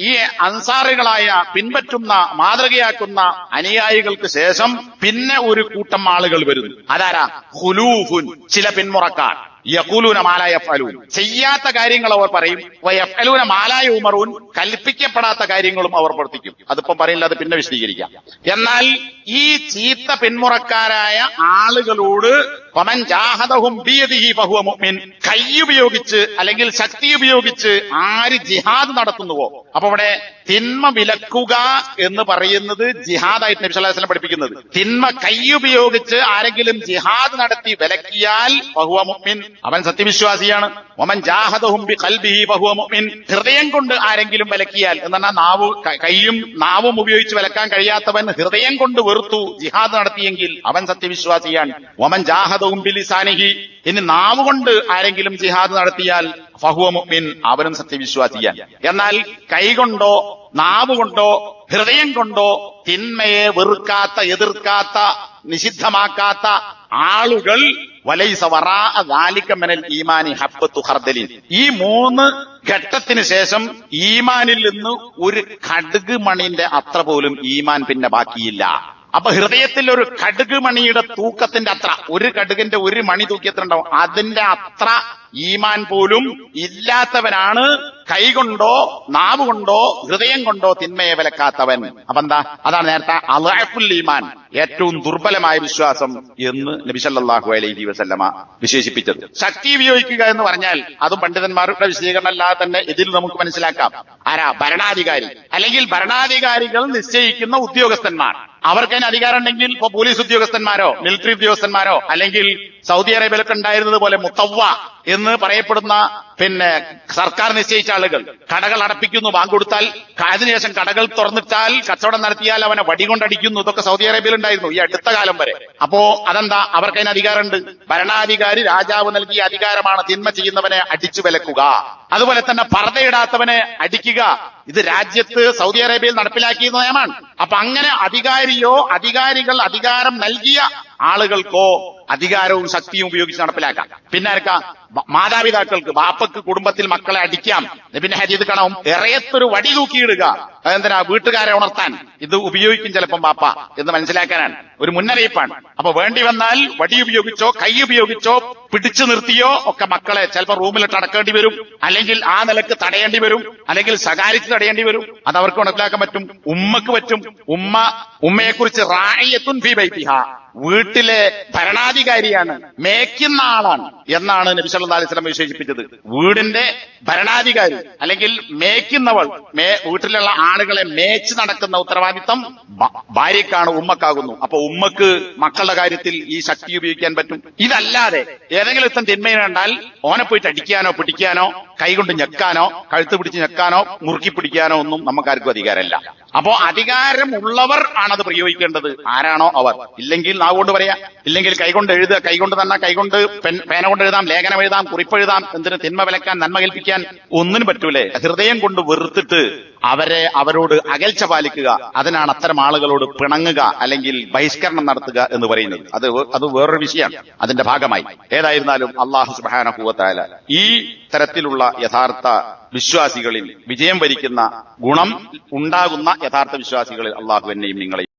ഈ അൻസാറുകളായ പിൻപറ്റുന്ന മാതൃകയാക്കുന്ന അനുയായികൾക്ക് ശേഷം പിന്നെ ഒരു കൂട്ടം ആളുകൾ വരുന്നു. അതാരാ? ഖുലൂഫുൻ, ചില പിന്മുറക്കാർ. യഖൂലൂന മാ ലാ യഫ്അലൂൻ, ചെയ്യാത്ത കാര്യങ്ങൾ അവർ പറയും. വയഫ്അലൂന മാ ലാ യുമറൂൻ, കൽപ്പിക്കപ്പെടാത്ത കാര്യങ്ങളും അവർ പ്രവർത്തിക്കും. അതിപ്പം പറയില്ല, അത് പിന്നെ വിശദീകരിക്കാം. എന്നാൽ ഈ ചീത്ത പിന്മുറക്കാരായ ആളുകളോട് ഫമൻ ജാഹദഹും ബിയദിഹി ഫഹുവ മുഅ്മിൻ, കൈ ഉപയോഗിച്ച് അല്ലെങ്കിൽ ശക്തി ഉപയോഗിച്ച് ആര് ജിഹാദ് നടത്തുന്നുവോ. അപ്പൊ ഇവിടെ തിന്മ വിലക്കുക എന്ന് പറയുന്നത് ജിഹാദായിട്ട് നബി സല്ലല്ലാഹു അലൈഹി വസല്ലം പഠിപ്പിക്കുന്നത്. തിന്മ കൈ ഉപയോഗിച്ച് ആരെങ്കിലും ജിഹാദ് നടത്തി വിലക്കിയാൽ ഫഹുവ മുഅ്മിൻ, അവൻ സത്യവിശ്വാസിയാണ്. വമൻ ജാഹദഹും ബിഖൽബിഹി ഫഹുവ മുഅ്മിൻ, ഹൃദയം കൊണ്ട് ആരെങ്കിലും വിലക്കിയാൽ, എന്നാൽ കൈയും നാവും ഉപയോഗിച്ച് വിലക്കാൻ കഴിയാത്തവൻ ഹൃദയം കൊണ്ട് വെറുത്തു ജിഹാദ് നടത്തിയെങ്കിൽ അവൻ സത്യവിശ്വാസിയാണ്. വമൻ ജാഹദഹും ബിലിസാനിഹി, ഇനി നാവ് കൊണ്ട് ആരെങ്കിലും ജിഹാദ് നടത്തിയാൽ ഫഹുവ മുഅ്മിൻ, അവനും സത്യവിശ്വാസിയാണ്. എന്നാൽ കൈകൊണ്ടോ നാവുകൊണ്ടോ ഹൃദയം കൊണ്ടോ തിന്മയെ വെറുക്കാത്ത, എതിർക്കാത്ത, നിഷിദ്ധമാക്കാത്ത ആളുകൾ വലൈസ വറാഅ ദാലിക മിനൽ ഈമാനി ഹബ്ബത്തു ഖർദലിൻ, ഈ 3 ഘട്ടത്തിന് ശേഷം ഈമാനിൽ നിന്ന് ഒരു കടുക് മണിന്റെ അത്ര പോലും ഈമാൻ പിന്നെ ബാക്കിയില്ല. അപ്പൊ ഹൃദയത്തിൽ ഒരു കടുക് മണിയുടെ തൂക്കത്തിന്റെ അത്ര, ഒരു കടുകിന്റെ ഒരു മണി തൂക്കിയത്രണ്ടാവും, അതിന്റെ അത്ര ഈമാൻ പോലും ഇല്ലാത്തവനാണ് കൈകൊണ്ടോ നാവുകൊണ്ടോ ഹൃദയം കൊണ്ടോ തിന്മയെ വിലക്കാത്തവൻ. അപ്പൊ എന്താ, അതാണ് നേരത്തെ അളഅഫുൽ ഈമാൻ, ഏറ്റവും ദുർബലമായ വിശ്വാസം എന്ന് നബി സല്ലല്ലാഹു അലൈഹി വസല്ലമ വിശേഷിപ്പിച്ചത്. ശക്തി ഉപയോഗിക്കുക എന്ന് പറഞ്ഞാൽ അതും പണ്ഡിതന്മാരുടെ വിശദീകരണം അല്ലാതെ തന്നെ ഇതിൽ നമുക്ക് മനസ്സിലാക്കാം. ആരാ? ഭരണാധികാരി, അല്ലെങ്കിൽ ഭരണാധികാരികൾ നിശ്ചയിക്കുന്ന ഉദ്യോഗസ്ഥന്മാർ. അവർക്കതിന് അധികാരം ഉണ്ടെങ്കിൽ ഇപ്പൊ പോലീസ് ഉദ്യോഗസ്ഥന്മാരോ മിലിറ്ററി ഉദ്യോഗസ്ഥന്മാരോ, അല്ലെങ്കിൽ സൗദി അറേബ്യയിലൊക്കെ ഉണ്ടായിരുന്നത് പോലെ മുത്തവ്വ എന്ന് പറയപ്പെടുന്ന സർക്കാർ നിശ്ചയിച്ച ആളുകൾ കടകൾ അടപ്പിക്കുന്നു, ബാങ്ക് കൊടുത്താൽ അതിനുശേഷം കടകൾ തുറന്നിട്ടാൽ കച്ചവടം നടത്തിയാൽ അവനെ വടികൊണ്ടടിക്കുന്നു. ഇതൊക്കെ സൗദി അറേബ്യയിൽ ഉണ്ടായിരുന്നു ഈ അടുത്ത കാലം വരെ. അപ്പോ അതെന്താ? അവർക്കതിന് അധികാരമുണ്ട്. ഭരണാധികാരി, രാജാവ് നൽകിയ അധികാരമാണ് തിന്മ ചെയ്യുന്നവനെ അടിച്ചു വിലക്കുക, അതുപോലെ തന്നെ പർദ്ദയിടാത്തവനെ അടിക്കുക. ഇത് രാജ്യത്ത് സൗദി അറേബ്യയിൽ നടപ്പിലാക്കിയ നിയമമാണ്. അപ്പൊ അങ്ങനെ അധികാരികൾ അധികാരം നൽകിയ ആളുകൾക്കോ അധികാരവും ശക്തിയും ഉപയോഗിച്ച് നടപ്പിലാക്കാം. പിന്നെ ആർക്കാം? മാതാപിതാക്കൾക്ക്, ബാപ്പക്ക് കുടുംബത്തിൽ മക്കളെ അടിക്കാം. പിന്നെ ഹദീസ് കാണാം, ഇറയത്തൊരു വടി തൂക്കിയിടുക. അതെന്തിനാ? വീട്ടുകാരെ ഉണർത്താൻ. ഇത് ഉപയോഗിക്കും ചിലപ്പം ബാപ്പ എന്ന് മനസ്സിലാക്കാനാണ്, ഒരു മുന്നറിയിപ്പാണ്. അപ്പൊ വേണ്ടി വന്നാൽ വടി ഉപയോഗിച്ചോ കൈ ഉപയോഗിച്ചോ പിടിച്ചു നിർത്തിയോ ഒക്കെ മക്കളെ ചിലപ്പോൾ റൂമിലിട്ട് അടക്കേണ്ടി വരും, അല്ലെങ്കിൽ ആ നിലക്ക് തടയേണ്ടി വരും, അല്ലെങ്കിൽ ശകാരിച്ച് തടയേണ്ടി വരും. അത് അവർക്ക് മനസ്സിലാക്കാൻ പറ്റും, ഉമ്മക്ക് പറ്റും. ഉമ്മയെക്കുറിച്ച് റാഇയത്തുൻ ഫീ ബൈതിഹാ, വീട്ടിലെ ഭരണാധികാരിയാണ്, മേയ്ക്കുന്ന ആളാണ് എന്നാണ് നബി സല്ലല്ലാഹു അലൈഹി വസല്ലം വിശേഷിപ്പിച്ചത്. വീടിന്റെ ഭരണാധികാരി അല്ലെങ്കിൽ മേയ്ക്കുന്നവൾ, വീട്ടിലുള്ള ആളുകളെ മേച്ച് നടക്കുന്ന ഉത്തരവാദിത്തം ഭാര്യക്കാണ്, ഉമ്മക്കാകുന്നു. അപ്പൊ ഉമ്മക്ക് മക്കളുടെ കാര്യത്തിൽ ഈ ശക്തി ഉപയോഗിക്കാൻ പറ്റും. ഇതല്ലാതെ ഏതെങ്കിലും ഇത്തരം തിന്മ കണ്ടാൽ ഓനെ പോയിട്ട് അടിക്കാനോ പിടിക്കാനോ കൈകൊണ്ട് ഞെക്കാനോ കഴുത്ത് പിടിച്ച് ഞെക്കാനോ മുറുക്കി പിടിക്കാനോ ഒന്നും നമുക്കാർക്കും അധികാരമില്ല. അപ്പോ അധികാരമുള്ളവർ ആണത് പ്രയോഗിക്കേണ്ടത്. ആരാണോ അവർ. ഇല്ലെങ്കിൽ നാവുകൊണ്ട് പറയാ, ഇല്ലെങ്കിൽ കൈകൊണ്ട് എഴുതുക. കൈകൊണ്ട് തന്നെ, കൈകൊണ്ട് പേന കൊണ്ട് എഴുതാം, ലേഖനം എഴുതാം, കുറിപ്പെഴുതാം. എന്തിന്? തിന്മ വിലക്കാൻ, നന്മ കൽപ്പിക്കാൻ ഒന്നിനും പറ്റൂലേ. ഹൃദയം കൊണ്ട് വെറുത്തിട്ട് അവരോട് അകൽച്ച പാലിക്കുക. അതിനാണ് അത്തരം ആളുകളോട് പിണങ്ങുക അല്ലെങ്കിൽ ബഹിഷ്കരണം നടത്തുക എന്ന് പറയുന്നത്. അത് വേറൊരു വിഷയമാണ് അതിന്റെ ഭാഗമായി. ഏതായിരുന്നാലും അല്ലാഹു സുബ്ഹാനഹു വ തആല ഈ തരത്തിലുള്ള യഥാർത്ഥ വിശ്വാസികളിൽ വിജയം വരിക്കുന്ന ഗുണം ഉണ്ടാകുന്ന യഥാർത്ഥ വിശ്വാസികളിൽ അല്ലാഹു എന്നെയും നിങ്ങളെയും